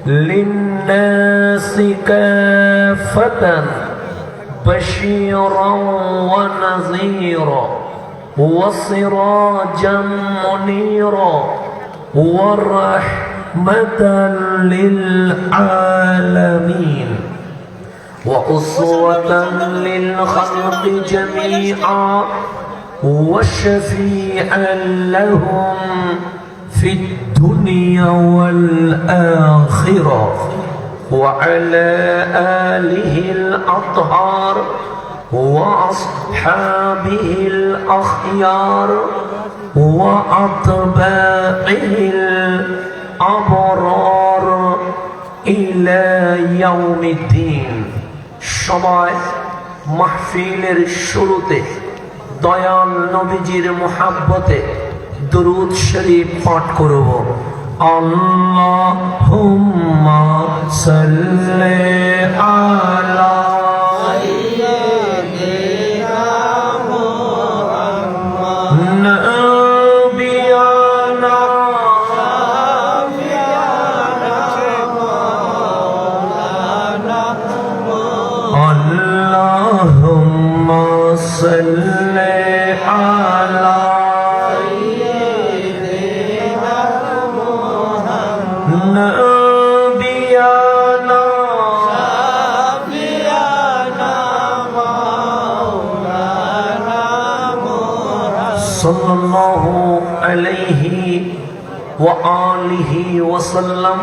للناس كافة بشيرا ونذيرا وسراجا منيرا ورحمة للعالمين وأسوة للخلق جميعا وشفيعا لهم في الدنيا والآخرة وعلى آله الأطهار وأصحابه الأخيار وأتباعه الأبرار إلى يوم الدين সবাই মাহফিলের শুরুতে দয়াল নবীজির মুহাব্বতে দুরূদ শরীফ পাঠ করব আল্লাহুম্মা সাল্লি আলা সাল্লাল্লাহু আলাইহি ওয়া আলিহি ওয়াসাল্লাম।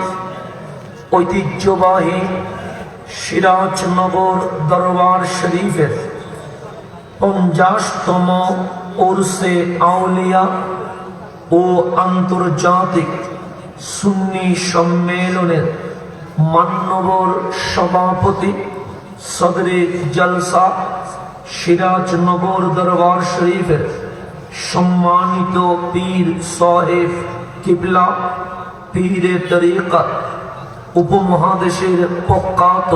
ঐতিহ্যবাহী সিরাজনগর দরবার শরীফের 50তম উরসে আউলিয়া ও আন্তর্জাতিক সুন্নি সম্মেলনের মাননীয় সভাপতি সদরে জলসা সিরাজনগর দরবার শরীফের সম্মানিত পীর সাহেব কিবলা পীরে তরিকত উপমহাদেশের প্রখ্যাত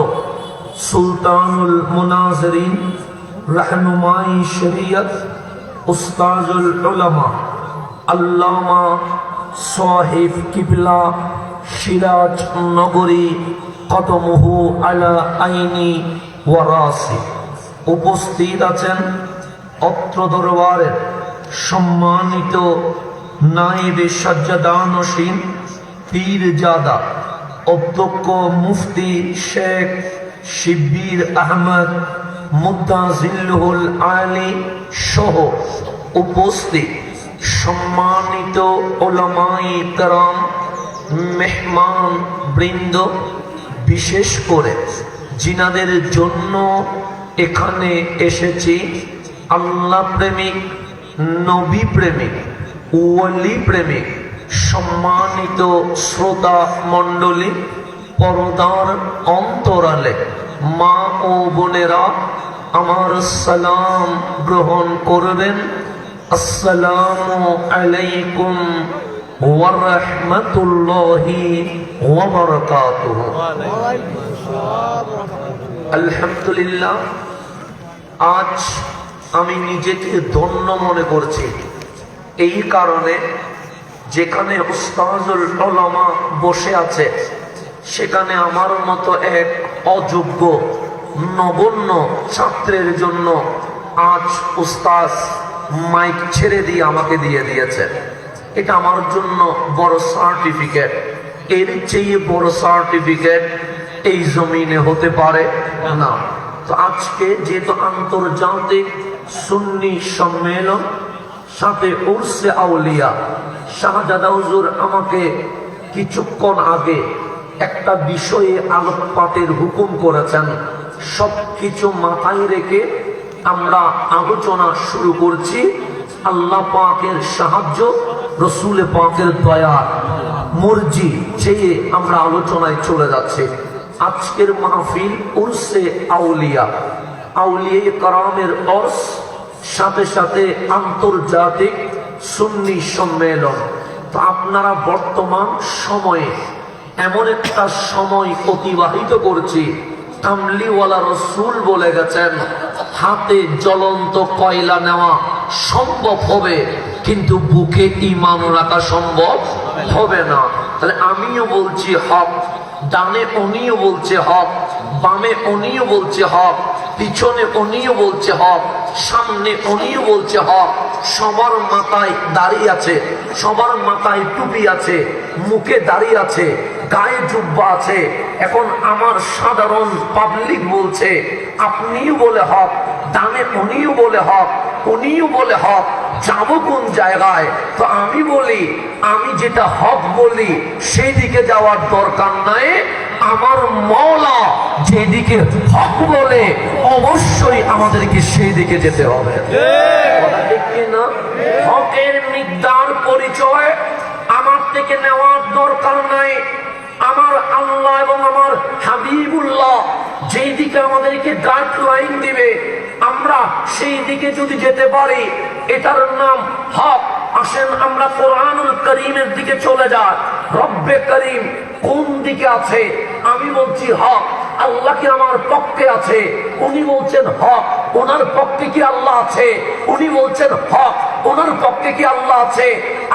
সুলতানুল মুনাজিরিন रहनुमाई शरीयत उस्ताजुल उलमा अल्लामा साहिब किबला सिराज नगरी कदमुहु आला आईनी वरासी उपस्थित आছেন অত্র দরবারের সম্মানিত নায়েবে সাজ্জাদানশীন পীরজাদা অধ্যক্ষ মুফতি শেখ শিব্বির আহমদ মুদ্দাজিল্লুল আলী সহ উপস্থিত সম্মানিত উলামায়ে কেরাম, মেহমান বৃন্দ, বিশেষ করে জিনাদের জন্য এখানে এসেছি আল্লাহ প্রেমিক, নবী প্রেমিক, ওয়ালি প্রেমিক সম্মানিত শ্রোতা মণ্ডলী, পরদার অন্তরালে মা ও বোনেরা আমার সালাম গ্রহণ করবেন। আসসালামু আলাইকুম ওয়া রাহমাতুল্লাহি ওয়া বারাকাতুহু। আলহামদুলিল্লাহ, আজ আমি নিজেকে ধন্য মনে করছি এই কারণে, যেখানে উস্তাজুল উলামা বসে আছে সেখানে আমার মতো এক অযোগ্য নগণ্য ছাত্রের জন্য আজ উস্তাজ মাইক ছেড়ে দিয়ে আমাকে দিয়ে দিয়েছে। এটা আমার জন্য বড় সার্টিফিকেট। এর চেয়ে বড় সার্টিফিকেট এই জমিনে হতে পারে না। তো আজকে যেহেতু আন্তর্জাতিক সুন্নি সম্মেলন, সাথে উরসে আউলিয়া, শাহজাদা হুজুর আমাকে কিছুক্ষণ আগে একটা বিষয়ে আলোকপাতের হুকুম করেছেন। সবকিছু মাথায় রেখে আমরা আলোচনা শুরু করছি। আল্লাহ পাকের সাহায্য, রসুল পাকের দয়া, মর্জি চেয়ে আমরা আলোচনায় চলে যাচ্ছি। আজকের মাহফিল উরসে আউলিয়া, আউলিয়া কারামের অর্স, সাথে সাথে আন্তর্জাতিক সুন্নি সম্মেলন। তো আপনারা বর্তমান সময়ে এমন একটা সময় অতিবাহিত করছি, কামলিওয়ালা রসুল বলে গেছেন হাতে জ্বলন্ত কয়লা নেওয়া সম্ভব হবে, কিন্তু বুকে ঈমান রাখা সম্ভব হবে না। তাহলে আমিও বলছি হক, ডানে উনিও বলছে হক, বামে উনিও বলছে হক, পিছনে উনিও বলছে হক, সামনে উনিও বলছে হক। সবার মাথায় দাড়ি আছে, সবার মাথায় টুপি আছে, মুখে দাড়ি আছে, গায়ে জুব্বা আছে। এখন আমার সাধারণ পাবলিক বলছে আপনিও বলে হক, ডানে উনিও বলে হক, উনিও বলে হক, যাবো কোন জায়গায়? তো আমি বলি আমি যেটা হক বলি সেই দিকে যাওয়ার দরকার নাই। আমার মওলা যেদিকে হক বলে অবশ্যই আমাদেরকে সেই দিকে যেতে হবে। কথা ঠিক কিনা? হকের মিকদার পরিচয় আমার থেকে নেওয়ার দরকার নাই। আমার আল্লাহ এবং আমার হাবিবুল্লাহ যেই দিকে আমাদেরকে গাইডলাইন দিবে আমরা সেই দিকে যদি যেতে পারি এটার নাম হক। আসেন আমরা কোরআনুল কারীমের দিকে চলে যাই। রব্বে করিম কোন দিকে আছে? আমি বলছি হক। আল্লাহ কি আমার পক্ষে আছে? উনি বলছেন হক। ওনার পক্ষে কি আল্লাহ আছে? উনি বলছেন হক। ওনার পক্ষে কি আল্লাহ আছে?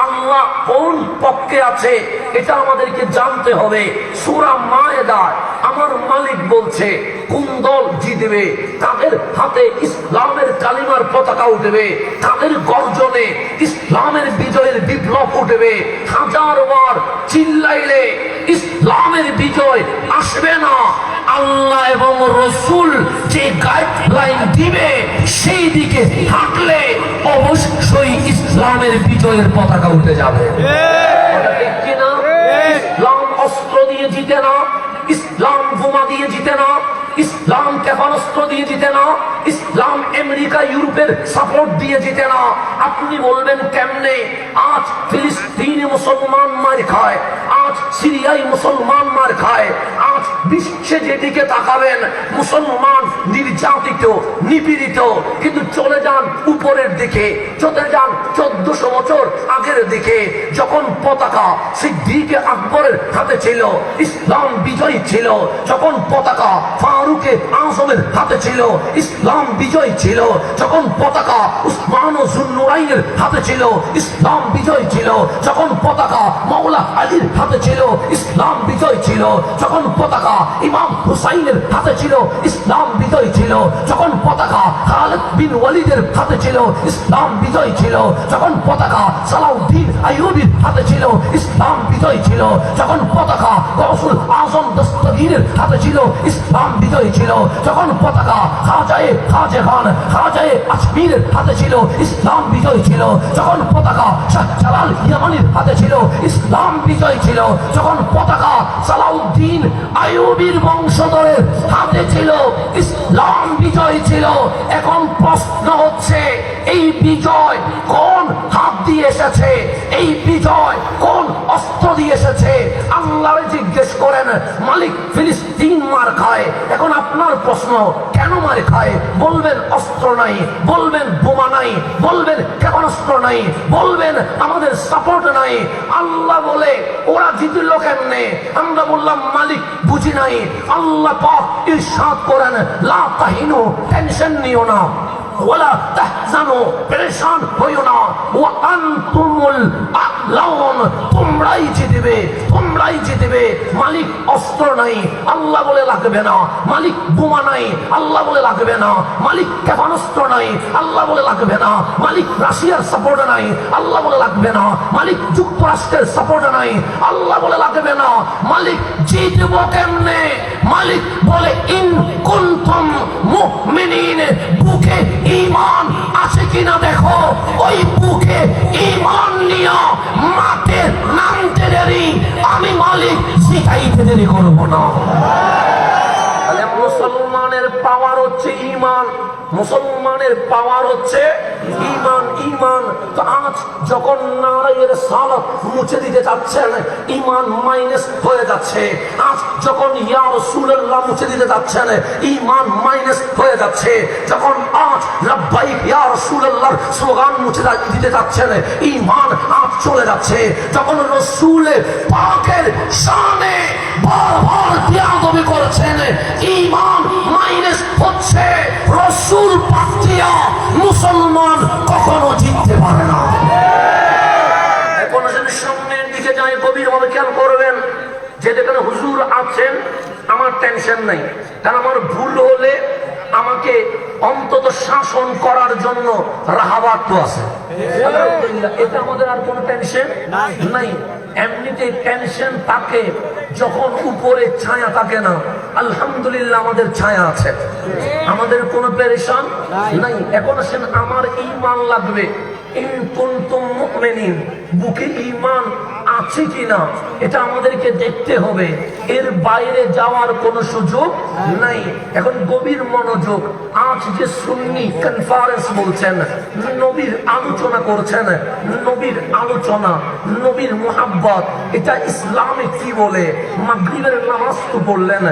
আল্লাহ কোন পক্ষে আছে এটা আমাদেরকে জানতে হবে। সূরা মায়েদায় আমার মালিক বলছে কোন দল জিতবে, তাদের হাতে ইসলামের কালিমার পতাকা উঠবে, তাদের গর্জনে ইসলামের বিজয়ের বিপ্লব উঠবে। হাজার বার চিল্লাইলে ইসলামের বিজয় আসবে না। আল্লাহ এবং রসুল যে গাইডলাইন দিবে সেই দিকে হাঁটলে অবশ্যই ইসলামের বিজয়ের পতাকা উঠে যাবে। ঠিক কিনা? ইসলাম অস্ত্র দিয়ে জিতে না, ইসলাম বোমা দিয়ে জিতে না, ইসলাম ক্ষেপণাস্ত্র দিয়ে জিতে না, ইসলাম আমেরিকা ইউরোপের সাপোর্ট দিয়ে জিতে না। আপনি বলবেন কেমনে? আজ ফিলিস্তিনে মুসলমান মার খায়, আজ সিরিয়ায় মুসলমান মার খায়, আজ বিশ্বে যেদিকে তাকাবেন মুসলমান নির্যাতিত নিপীড়িত। কিন্তু চলে যান উপরের দিকে, চলে যান 1400 বছর আগের দিকে, যখন পতাকা সিদ্দিকে আকবরের হাতে ছিল ইসলাম বিজয়ী ছিল, যখন পতাকা ফারুকে আজমের হাতে ছিল ইসলাম বিজয় ছিল, যখন পতাকা উসমান ও যুন্নুরাইনের হাতে ছিল ইসলাম বিজয় ছিল, যখন পতাকা মাওলা আলীর হাতে ছিল ইসলাম বিজয় ছিল, যখন পতাকা ইমাম হুসাইনের হাতে ছিল ইসলাম বিজয় ছিল, যখন পতাকা খালিদ বিন ওয়ালিদের হাতে ছিল ইসলাম বিজয় ছিল, যখন পতাকা সালাউদ্দিন আইয়ুবীর হাতে ছিল ইসলাম বিজয় ছিল, যখন পতাকা গৌসুল আজম দস্তগীরের হাতে ছিল ইসলাম বিজয় ছিল, যখন পতাকা খাজায়ে আজমিরের হাতে ছিল ইসলাম বিজয় ছিল, যখন পতাকা শাহ জালাল ইয়ামানির হাতে ছিল ইসলাম বিজয় ছিল, যখন পতাকা সালাউদ্দিন আইয়ুবীর বংশধরের হাতে ছিল ইসলাম বিজয় ছিল। এখন প্রশ্ন হচ্ছে এই বিজয় কোন হাত দিয়ে এসেছে? এই বিজয় কোন অস্ত্র দিয়ে এসেছে? আল্লাহরে জিজ্ঞেস করেন। মালিক ফিলিস্তিন মার খায়। এখন আপনার প্রশ্ন কেন মার খায়? বলবেন অস্ত্র নাই, বলবেন বোমা নাই, বলবেন ক্ষেপণাস্ত্র নাই, বলবেন আমাদের সাপোর্ট নাই। আল্লাহ বলে ওরা জিতল কেমনে? আমরা বললাম মালিক বুঝি নাই। আল্লাহ পাক ইরশাদ করেন লা তাহিনু, টেনশন নিও না, ওয়ালা তাহজানু, পেরেশান হইও না, ওয়া আনতুমুল আ'লাউন, তোমরাই জিতবে, তোমরাই জিতবে। মালিক অস্ত্র নাই, আল্লাহ বলে লাগবে না। মালিক বোমা নাই, আল্লাহ বলে লাগবে না। মালিক ক্ষেপণাস্ত্র নাই, আল্লাহ বলে লাগবে না। মালিক রাশিয়ার সাপোর্ট নাই, আল্লাহ বলে লাগবে না। মালিক যুক্তরাষ্ট্রের সাপোর্ট নাই, আল্লাহ বলে লাগবে না। মালিক জিতব কেমনে? মালিক বলে ইন কুনতুম মুমিনিন, বুকে ঈমান আছে কিনা দেখো। ওই বুকে ঈমান নিয়া মাঠে নামতে দেরি আমি মালিক শিখাইতে দেরি করবো না। মুসলমানের পাওয়ার হচ্ছে ঈমান, মুসলমানের পাওয়ার হচ্ছে ঈমান। ঈমান তো আজ যখন নারায়ের সালাত মুছে দিতে যাচ্ছেন ঈমান মাইনাস হয়ে যাচ্ছে। আজ যখন ইয়া রাসূলুল্লাহ মুছে দিতে যাচ্ছেন ঈমান মাইনাস হয়ে যাচ্ছে। যখন আজ লাব্বাইক ইয়া রাসূলুল্লাহ স্লোগান মুছে দিতে যাচ্ছেন ঈমান আজ চলে যাচ্ছে। যখন রাসূল পাকের শানে বারবার বেয়াদবি করছেন ঈমান মাইনাস হচ্ছে। রাসূল পাক দিয়া মুসলমান কখনো জিততে পারে না। এখন সামনের দিকে যাই, গভীরভাবে খেয়াল করবেন যে দেখেন এখানে হুজুর আছেন, আমার টেনশন নাই, কারণ আমার ভুল হলে আমাকে অন্তত শাসন করার জন্য রাহাবাত তো আছে। এটা আমাদের আর কোনো টেনশন নাই। এমনিতে টেনশন থাকে যখন উপরে ছায়া থাকে না। আলহামদুলিল্লাহ আমাদের ছায়া আছে, আমাদের কোনো পেরেশান নাই। এখন আসেন, আমার ঈমান লাগবে। ইন কুনতুম মুমিনিন, বুকে ঈমান আছে কিনা এটা আমাদেরকে দেখতে হবে, এর বাইরে যাওয়ার কোনো সুযোগ নাই। এখন গভীর মনোযোগ। আজ যে সুন্নি কনফারেন্স বলছেন, নবীর আলোচনা করছেন, নবীর আলোচনা, নবীর মুহাব্বত, এটা ইসলামে কি বলে? মাগরিবের নামাজ তো পড়লেন,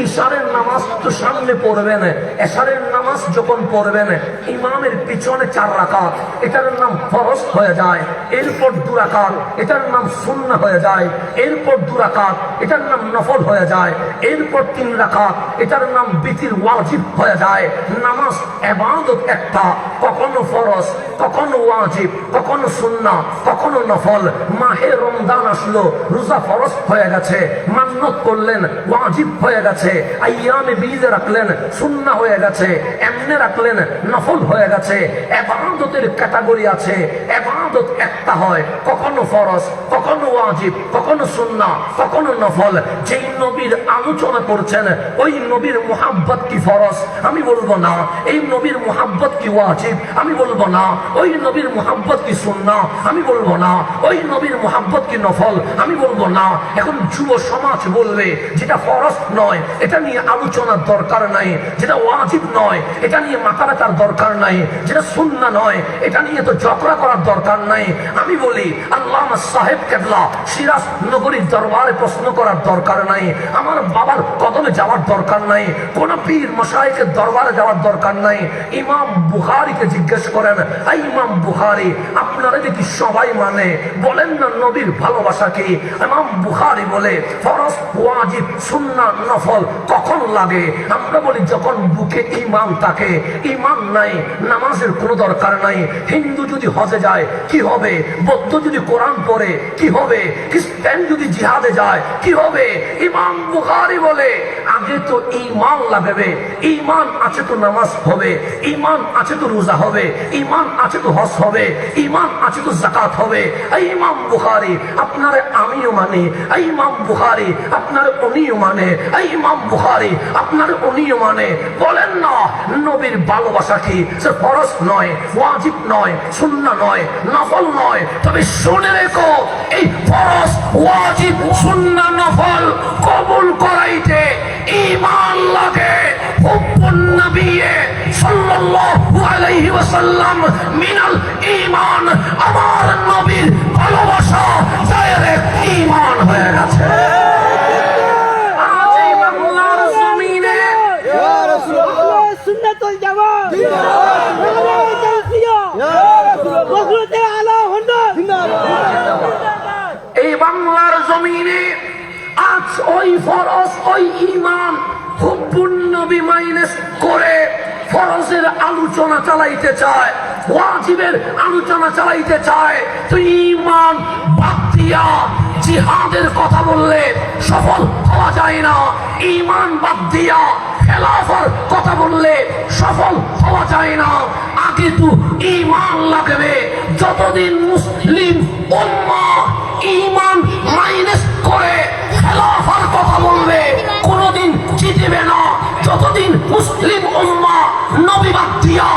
ইশারের নামাজ তো সামনে পড়বেন, এশারের নামাজ যখন পড়বেন ইমামের পিছনে 4 রাকাত, এটার নাম ফরজ হয়ে যায়। এরপর 2 রাকাত, এটার নাম সুন্নাহ হয়ে যায়। এরপর 2 রাকাত, এটার নাম নফল হয়ে যায়। এরপর 3 রাকাত, এটার নাম বিতির ওয়াজিব হয়ে যায়। নামাজ ইবাদত একটা, কখনো ফরজ, কখনো ওয়াজিব, কখনো সুন্নাহ, কখনো নফল। মাহে রমজান আসলো, রোজা ফরজ হয়ে গেছে, মান্নত করলেন ওয়াজিব হয়ে গেছে, আইয়ামে বীজ রাখলেন সুন্নাহ হয়ে গেছে, এমনে রাখলেন নফল হয়ে গেছে। ইবাদতের ক্যাটাগরি আছে, ইবাদত একটা হয়, কখনো ফরজ, কখনো ওয়াজিব, কখনো সুন্নাহ, কখনো নফল। যেই নবীর আলোচনা করছেন ওই নবীর মুহাব্বত কি ফরজ? আমি বলবো না। এই নবীর মুহাব্বত কি ওয়াজিব? আমি বলবো না। ওই নবীর মুহাব্বত কি সুন্নাহ? আমি বলবো না। ওই নবীর মুহাব্বত কি নফল? আমি বলবো না। এখন যুব সমাজ বলবে যেটা ফরজ নয় এটা নিয়ে আলোচনার দরকার নাই, যেটা ওয়াজিব নয় এটা নিয়ে মাথা রাখার দরকার নাই, যেটা সুন্নাহ নয় এটা নিয়ে তো ঝগড়া করার দরকার নাই। আমি বলি আল্লামা সাহেব কেবলা সিরাজ নগরীর দরবারে প্রশ্ন করার দরকার নাই, আমার বাবার কদমে যাওয়ার দরকার নাই, কোন পীর মশাইকের দরবারে যাওয়ার দরকার নাই। ইমাম বুখারীকে জিজ্ঞেস করেন, এই ইমাম বুখারী আপনারা কি সবাই মানে? বলেন না নবীর ভালোবাসা কি? ইমাম বুখারী বলে ফরজ, ওয়াজিব, সুন্নাহ, নফল কখন লাগে? আমরা বলি যখন বুকে ঈমান থাকে। ঈমান নাই, নামাজের কোনো দরকার নাই। হিন্দু যদি হজে যায় কি হবে? বৌদ্ধ যদি কোরআন পড়ে কি হবে? খ্রিস্টান যদি জিহাদে যায় কি হবে? ইমাম বুখারী বলে আগে তো ঈমান লাগবে। ঈমান আছে তো নামাজ হবে, ঈমান আছে তো রোজা হবে, ঈমান আছে তো হজ হবে, ঈমান আছে তো যাকাত হবে। এই ইমাম বুখারী আপনারে আমিও মানি, এই ইমাম বুখারী আপনারে উনিও মানে, এই ইমাম বুখারী আপনারে উনিও মানে। বলেন না নবীর ভালোবাসা কি? সে ফরজ নয়, ওয়াজিব নয়, সুন্নাহ নয়, নফল নয়। তবে শুনে রেখো, এই ফরজ, ওয়াজিব, সুন্নাহ, নফল কবুল করাইতে ঈমান লাগে। হুব্বুন নবী সাল্লাল্লাহু আলাইহি ওয়াসাল্লাম মিনাল ঈমান, আমার নবীর ভালোবাসা ডাইরেক্ট ঈমান হয়ে গেছে। আজ এই বাংলার জমিনে ইয়া রাসূলুল্লাহ সুন্নাতুল জামাত জিন্দাবাদ, নারায়ে তাকবীর ইয়া রাসূলুল্লাহ, ওয়াকলতে আলা হুন্না জিন্দাবাদ। এই বাংলার জমিনে আজ ওই ফরজ, ওই ঈমান, হুব্বুন নবী মাইনাস করে ফরজের আলোচনা চালাইতে চায়, ওয়াজিবের আলোচনা চালাইতে চায়। তো ঈমান বাদ দিয়া জিহাদের কথা বললে সফল হওয়া যায় না। ঈমান বাদ দিয়া খেলাফার কথা বললে সফল হওয়া যায় না। আগে তো ঈমান লাগবে। যতদিন মুসলিম উম্মাহ ঈমান মাইনাস করে খেলাফার কথা বলবে কোনদিন জিতবে না। যতদিন মুসলিম উম্মাহ নবী বাদ দিয়া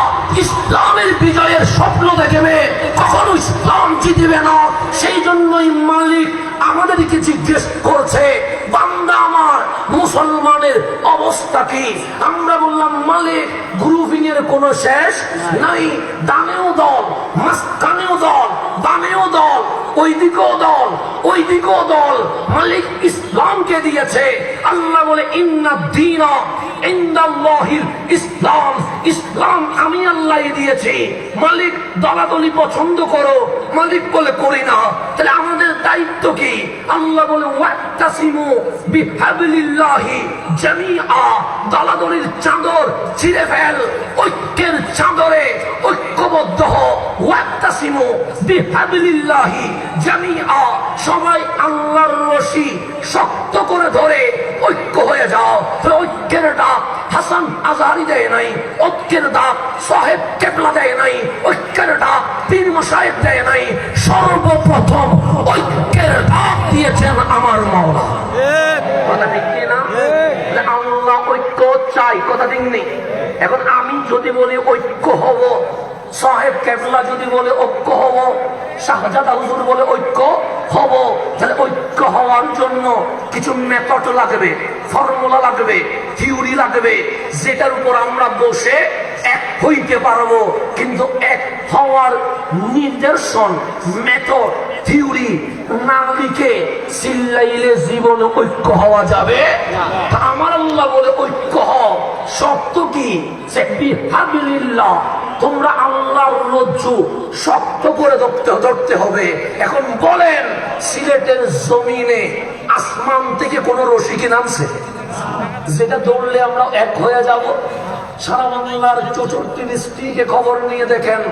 ইসলামের বিজয়ের স্বপ্ন দেখবে কখনো ইসলাম জিতবে না। সেই জন্যই মালিক আমাদেরকে জিজ্ঞেস করছে, বান্দা আমার মুসলমানের অবস্থা কি? আমরা বললাম মালিক গ্রুপিং এর কোনো শেষ নাই। ডানেও দল, মাঝখানেও দল, বামেও দল, ওই দিকেও দল, ওই দিকেও দল। মালিক ইসলামকে দিয়েছে। আল্লাহ বলে ইন্না দীনা ইনদাল্লাহিল ইসলাম, ইসলাম আমি আল্লাহ দিয়েছি। মালিক দলাদলি পছন্দ করো, মালিক বলে করি না, তাহলে আমাদের দায়িত্ব কি? আল্লাহ বলে ওয়াক্তাসিমু বিহাবলিল্লাহি জামিআ, দলাদলির চাদর ছিঁড়ে ফেল, ঐক্যের চাদরে ঐক্যবদ্ধ হও। ওয়াক্তাসিমু বিহাবলিল্লাহি জামিআ, সবাই আল্লাহর রশি শক্ত করে ধরে ঐক্য হয়ে যাও। ঐক্যের ডাক হাসান আজহারি দেয় নাই, ঐক্যের ডাক সাহেব কেবলা দেয় নাই, ঐক্যের ডাক পীর মাশায়েখ দেয় নাই, সর্বপ্রথম ঐক্যের ডাক দিয়েছেন আমার মাওলা। কথা ঠিক না? আল্লাহ ঐক্য চাই, কথা ঠিক নেই? এখন আমি যদি বলি ঐক্য হব, সাহেব কেবলা যদি বলে ঐক্য হব, শাহজাদা হুজুর বলে ঐক্য হব, তাহলে ঐক্য হওয়ার জন্য কিছু মেথড লাগবে, ফর্মুলা লাগবে, থিওরি লাগবে, যেটার উপর আমরা বসে এক হইতে পারবো। কিন্তু এক হওয়ার নিদর্শন, মেথড, থিওরি না লিখে চিল্লাইলে জীবনে ঐক্য হওয়া যাবে? আমার আল্লাহ বলে ঐক্য হও। শর্ত কি? বিহাবলিল্লাহ, তোমরা আল্লাহর রজ্জু শক্ত করে ধরতে হবে। এখন বলেন, সিলেটের জমিনে আসমান থেকে কোন রশি কি নামছে যেটা ধরলে আমরা এক হয়ে যাব? সারা বাংলার 64 ডিস্ট্রিক্টে খবর নিয়ে দেখেন,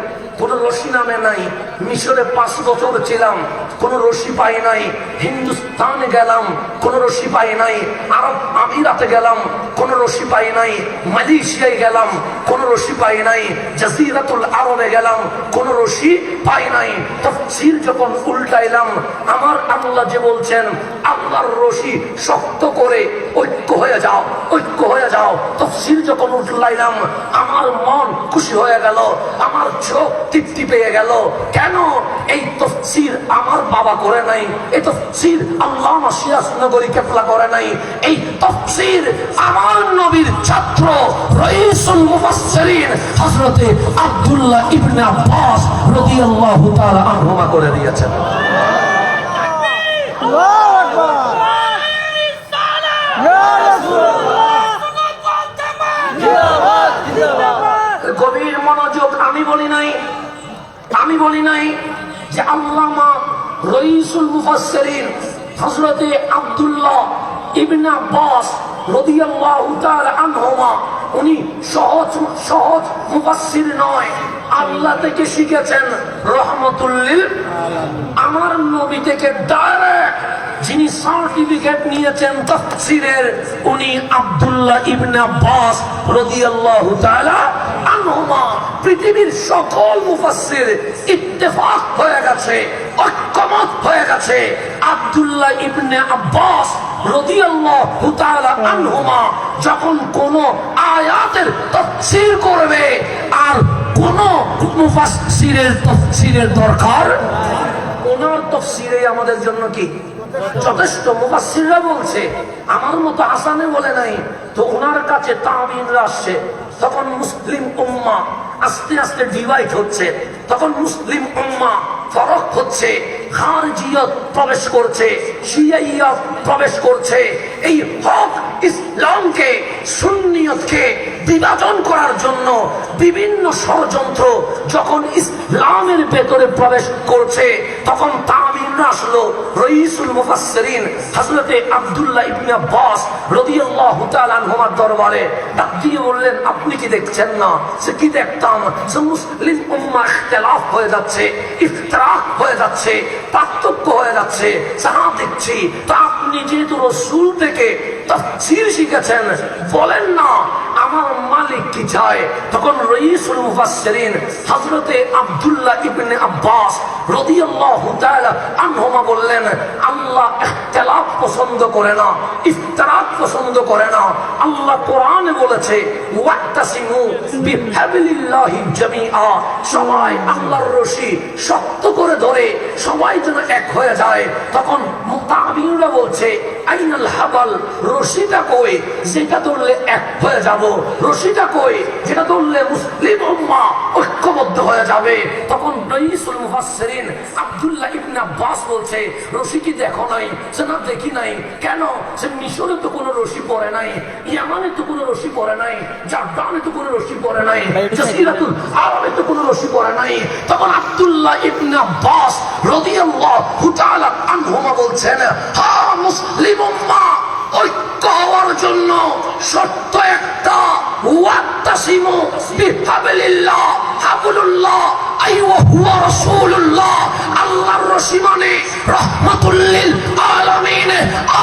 কোন রশি নামে নাই। মিশরে 5 বছর ছিলাম, কোন রশি পাই নাই। হিন্দুস্তানে গেলাম, কোন রশি পাই নাই। আরব আমিরাতে গেলাম, কোন রশি পাই নাই। মালয়েশিয়ায় গেলাম, কোন রশি পাই নাই। জাজিরাতুল আরবে গেলাম, কোন রশি পাই নাই। তাফসীর যখন উল্টাইলাম, আমার আল্লাহ যে বলছেন আল্লাহর রশি শক্ত করে ঐক্য হয়ে যাও, ঐক্য হয়ে যাও। তাফসীর যখন উল্টাইলাম, আমার মন খুশি হয়ে গেল, আমার চোখ তৃপ্তি পেয়ে গেল। কেন? এই তাফসীর আমার বাবা করে নাই, এই তাফসীর আল্লামা সিরাজ নগরী কেবলা করে নাই, এই তাফসীর আমার নবীর ছাত্র রাইসুল মুফাসসিরিন হযরত আব্দুল্লাহ ইবনে আব্বাস রাদিয়াল্লাহু তাআলা আনহুমা করে দিয়েছেন। আল্লাহু আকবার, ইয়া রাসূলুল্লাহ, গভীর মনোযোগ। আমি বলি নাই যে আল্লামা রাইসুল মুফাসসিরিন হযরত আব্দুল্লাহ ইবনে আব্বাস রাদিয়াল্লাহু তাআলা আনহুমা উনি সহজ মুফাসসির নয়, আল্লাহ থেকে শিখেছেন রহমাতুল লিল আলামিন। আমার নবী থেকে ডাইরেক্ট যিনি সার্টিফিকেট নিয়েছেন তাফসীরের, উনি আব্দুল্লাহ ইবনে আব্বাস রাদিয়াল্লাহু তাআলা আনহুমা। পৃথিবীর সকল মুফাসসির ইত্তেফাক হয়ে গেছে, ঐক্যমত হয়ে গেছে, আব্দুল্লাহ ইবনে আব্বাস রাদিয়াল্লাহু তাআলা আনহুমা যখন কোন আয়াতের তাফসীর করবে আর কোন মুফাসসিরের তাফসীরের দরকার, ওনার তাফসীরে আমাদের জন্য কি যথেষ্ট। মুফাসসিররা বলছে, আমার মতো হাসানে বলে নাই, তো ওনার কাছে তাবিনরা আসছে। তখন মুসলিম উম্মাহ আস্তে আস্তে ডিভাইড হচ্ছে, তখন মুসলিম উম্মাহ ফরক হচ্ছে, খারিজিয়ত প্রবেশ করছে, শিয়াইয়ত প্রবেশ করছে। এই হক ইসলামকে, সুন্নিয়তকে বিভাজন করার জন্য বিভিন্ন ষড়যন্ত্র যখন ইসলামের ভেতরে প্রবেশ করছে, তখন তাবিনরা আসলো রাইসুল মুফাসসিরিন হযরতে আব্দুল্লাহ ইবনে আব্বাস রাদিয়াল্লাহু তাআলা আনহুমার দরবারে ডাক দিয়ে বললেন, আপনি কি দেখছেন না? সে কি দেখতাম, যে মুসলিম উম্মাহ ইখতিলাফ হয়ে যাচ্ছে, ইফতিরাক হয়ে যাচ্ছে, পার্থক্য হয়ে যাচ্ছে, যা দেখছি। তা আপনি যেহেতু রাসূল থেকে তাফসীর শিখেছেন, বলেন না আমার মালিক কি চায়? তখন রাইসুল মুফাসসিরিন হযরতে আব্দুল্লাহ ইবনে আব্বাস রাদিয়াল্লাহু তাআলা আনহুমা বললেন, আল্লাহ ইখতিলাফ পছন্দ করে না, ইফতিরাক পছন্দ করে না। আল্লাহ কোরআনে বলেছে, ওয়াক্তাসিমু বিহাবলিল্লাহি জামিআ, সবাই আল্লাহর রশি শক্ত করে ধরে সবাই যেন এক হয়ে যায়। তখন মুতাবিনরা বলছে, আইনাল হাবল, রশিটা কই যেটা ধরলে এক হয়ে যাব? রশিটা কই যেটা ধরলে মুসলিম উম্মাহ ঐক্যবদ্ধ হয়ে যাবে? তখন রাইসুল মুফাসসিরিন আব্দুল্লাহ ইবনে আব্বাস বলছে, রশি কি দেখো নাই? সে না দেখি নাই। কেন? সে মিশরে তো কোন কোনো রশি পড়ে নাই, ইয়ামানে তো কোনো রশি পড়ে নাই, জর্দানে তো কোনো রশি পড়ে নাই, জাসিরাতুল আরবে তো কোনো রশি পড়ে নাই। তখন আব্দুল্লাহ ইবনে আব্বাস রাদিয়াল্লাহু তাআলা আনহুমা বলছেন, হা মুসলিম উম্মাহ, ঐক্য হওয়ার জন্য শর্ত একটা, ওয়াতাসিমু বিহাবলিল্লাহ, হাবলুল্লাহ আই ওয়া হুয়া রাসূলুল্লাহ, আল্লাহর রশি মানে রাহমাতুল লিল আলামিন।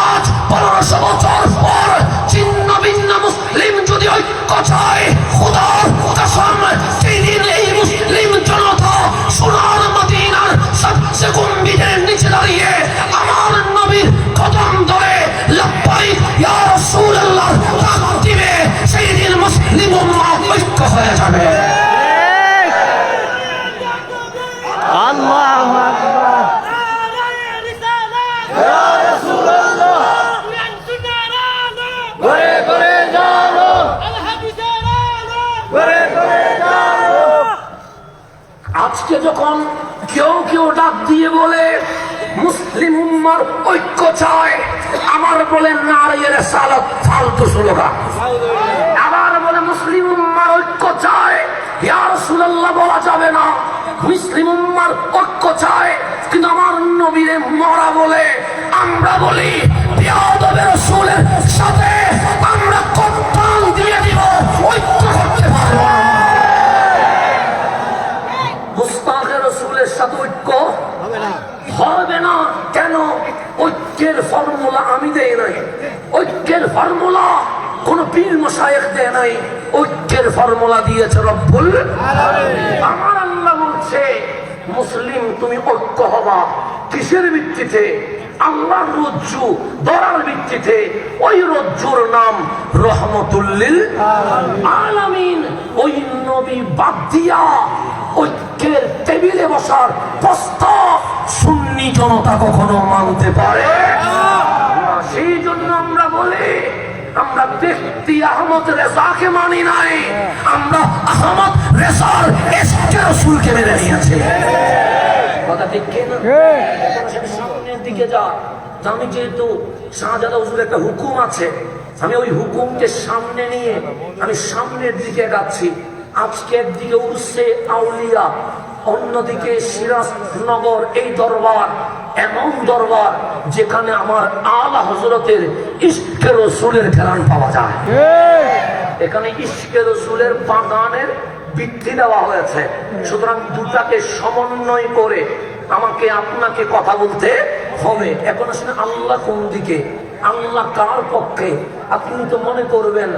আজ 1500 বছর পর ছিন্ন ভিন্ন মুসলিম যদি ঐক্য চায়, খোদার কসম সেদিন এই মুসলিম জনতা সোনার মদিনার সবচেয়ে গম্ভীরের নিচে দাঁড়িয়ে আমার নবীর কদম ধরে লাব্বাইক ইয়া রাসূলুল্লাহ ডাক দিবে, সেদিন মুসলিম উম্মাহ ঐক্য হয়ে যাবে। আল্লাহু আকবার। ইয়া রাসূলুল্লাহ ঘরে ঘরে জানো, ঘরে ঘরে জানো। আজকে যখন কেউ কেউ ডাক দিয়ে বলে মুসলিম উম্মার ঐক্য চায়, আমার বলে নারী রিসালাত ফালতু স্লোগান। আবার বলে মুসলিম উম্মার ঐক্য চায়, ইয়া রাসূলুল্লাহ বলা যাবে না। মুসলিম উম্মার ঐক্য চায়, কিন্তু আমার নবীরে মরা বলে। আমরা বলি বিয়াদবে রাসূলের সাথে আমরা কপ্তান দিয়ে দিব, ঐক্য করতে পারবো না। মুস্তাকে রাসূলের সাথে ঐক্য হবে না। কেন? ঐক্যের ফর্মুলা আমি দেই নাই, ঐক্যের ফর্মুলা কোন পীর মাশায়েখ দেয় নাই, ঐক্যের ফর্মুলা দিয়েছে রব্বুল আলামিন। আমার আল্লাহ বলছে মুসলিম তুমি ঐক্য হবা কিসের ভিত্তিতে? আল্লাহর রজ্জু ধরার ভিত্তিতে। ওই রজ্জুর নাম রহমাতুল লিল আলামিন। ওই নবী বাদ দিয়া ঐক্যের টেবিলে বসার প্রস্তাব সুন্নি জনতা কখনো মানতে পারে না। সেই জন্য আমরা বলি আমরা ব্যক্তি আহমদ রেজাকে মানি নাই, আমরা আহমদ রেজার ইশকে রাসূলকে মেনে নিয়েছি। কথা ঠিক কি না? সামনের দিকে যা। আমি যেহেতু শাহজাদা হুজুরের একটা হুকুম আছে, আমি ওই হুকুমকে সামনে নিয়ে আমি সামনের দিকে যাচ্ছি। আজকে একদিকে উর্সে আউলিয়া, অন্যদিকে সিরাজনগর। এই দরবার এমন দরবার যেখানে আমার আলা হযরতের ইশকে রাসূলের ঘ্রাণ পাওয়া যায়। এখানে ইশকে রাসূলের বাগানের বৃদ্ধি দেওয়া হয়েছে। সুতরাং দুটাকে সমন্বয় করে আমাকে আপনাকে কথা বলতে হবে। এখন আসলে আল্লাহ কোন দিকে, আল্লাহ কার পক্ষে? আপনি তো মনে করবেন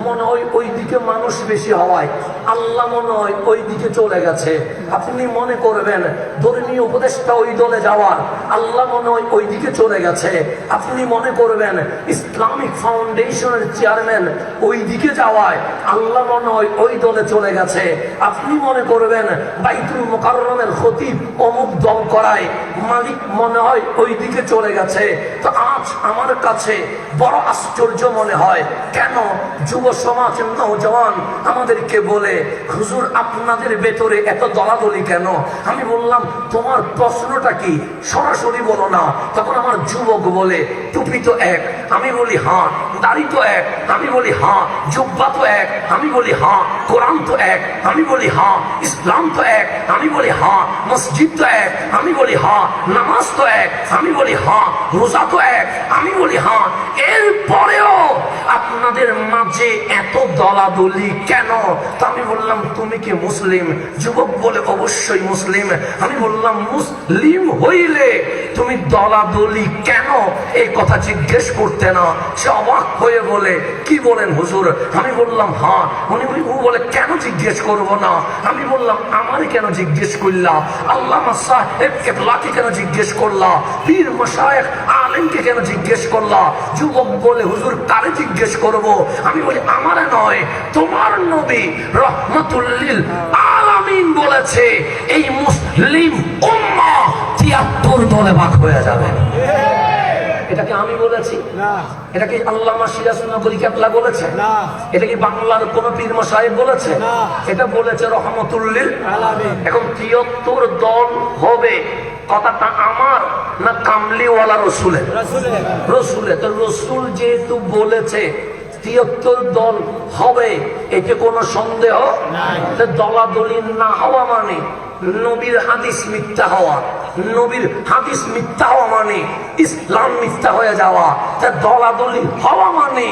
মনে হয় ওই দিকে মানুষ বেশি হওয়ায় আল্লাহ মনে হয় ওই দিকে চলে গেছে। আপনি মনে করবেন ধর্মীয় উপদেষ্টা ওই দলে যাওয়ার, আল্লাহ মনে হয় ওই দিকে চলে গেছে। আপনি মনে করবেন ইসলামিক ফাউন্ডেশনের চেয়ারম্যান ওই দিকে যাওয়ায় আল্লাহ মনে হয় ওই দলে চলে গেছে। আপনি মনে করবেন বাইতুল মুকাররমের খতিব অমুক দল করায় মালিক মনে হয় ওই দিকে চলে গেছে। তো আজ আমার কাছে বড় আশ্চর্য মনে হয়, কেন যুব সমাজ নওজওয়ান আমাদেরকে বলে হুজুর আপনাদের ভেতরে এত দলাদলি কেন? আমি বললাম তোমার প্রশ্নটা কি, সরাসরি বলো না। তখন আমার যুবক বলে টুপি তো এক, আমি বলি হ্যাঁ। দাড়ি তো এক, আমি বলি হ্যাঁ। জুব্বা তো এক, আমি বলি হ্যাঁ। কোরআন তো এক, আমি বলি হ্যাঁ। ইসলাম তো এক, আমি বলি হ্যাঁ। মসজিদ তো এক, আমি বলি হ্যাঁ। নামাজ তো এক, আমি বলি হ্যাঁ। রোজা তো এক, আমি বলি হ্যাঁ। এরপরেও আপনাদের মাঝে এত দলাদলি কেন? তা আমি বললাম তুমি কি মুসলিম? যুবক বলে অবশ্যই মুসলিম। আমি বললাম মুসলিম হইলে তুমি দলাদলি কেন এই কথা জিজ্ঞেস করতে না? সে অবাক হয়ে বলে কি বলেন হুজুর? আমি বললাম হ্যাঁ। ও বলে কেন জিজ্ঞেস করব না? আমি বললাম আমারে কেন জিজ্ঞেস করলা? আল্লামা সাহেব কেবলাকে কেন জিজ্ঞেস করলা? পীর মাশায়েখ আলেমকে কেন জিজ্ঞেস করলা? যুবক বলে হুজুর কারে জিজ্ঞেস করব? আমি বলি আমারে নয়, তোমার নবী রহমাতুল লিল আলামিন বলেছে এই মুসলিম উম্মাহ ৭৩ দলে ভাগ হয়ে যাবে। এটা কি আমি বলেছি? এটা কি আল্লামা সিরাজনগরী কেবলা বলেছে? এটা কি বাংলার কোন পীর মাশায়েখ বলেছে? এটা বলেছে রহমাতুল লিল আলামিন। এখন ৭৩ দল হবে কথাটা আমার না কামলিওয়ালা রসুলের? রাসূলের। রসুলের। তো রসুল যেহেতু বলেছে ৭৩ দল হবে, এতে কোনো সন্দেহ নাই। তো দলাদলি না হওয়া মানে নবীর হাদিস মিথ্যা হওয়া, নবীর হাদিস মিথ্যা হওয়া মানে ইসলাম মিথ্যা হয়ে যাওয়া। তা দলাদলি হওয়া মানে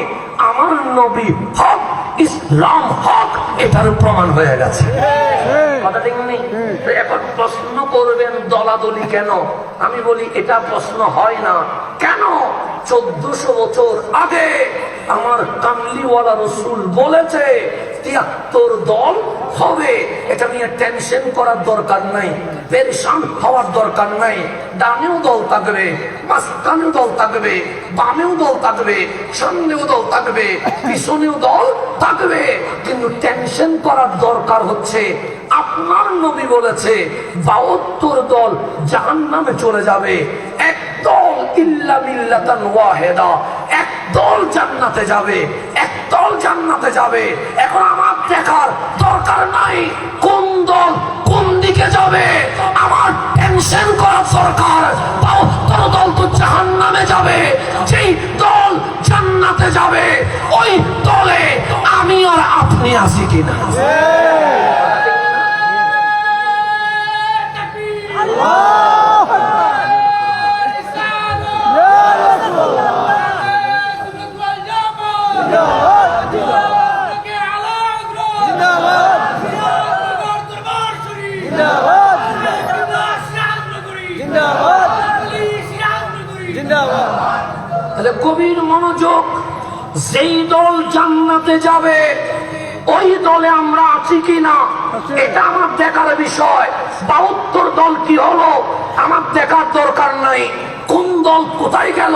আমার নবী হক, ইসলাম হক, এটার প্রমাণ হয়ে গেছে। কথা ঠিক নেই? তো এখন প্রশ্ন করবেন দলাদলি কেন? আমি বলি এটা প্রশ্ন হয় না। কেন? 1400 বছর আগে আমার কামলিওয়ালা রসুল বলেছে ৭৩ দল হবে। এটা নিয়ে টেনশন করার দরকার নাই, পেরেশান হওয়ার দরকার নাই। ডানেও দল থাকবে, মাঝখানেও দল থাকবে, বামেও দল থাকবে, সামনেও দল থাকবে, পিছনেও দল থাকবে। কিন্তু টেনশন করার দরকার হচ্ছে আপনার নবী বলেছে ৭২ দল জাহান্নামে চলে যাবে, এক দল ইল্লা মিল্লাতান ওয়াহিদা, এক দল জান্নাতে যাবে, এক দল জান্নাতে যাবে। এখন আমার দেখার দরকার নাই কোন দল কোন দিকে যাবে, আমার টেনশন করার দরকার ৭২ দল তো জাহান্নামে যাবে, যেই দল জান্নাতে যাবে ওই দলে আমি আর আপনি আছি কিনা? তাহলে গভীর মনোযোগ, যেই দল জান্নাতে যাবে ওই দলে আমরা আছি কিনা এটা আমার দেখার বিষয়। ৭২ দল কি হলো আমার দেখার দরকার নাই, কোন দল কোথায় গেল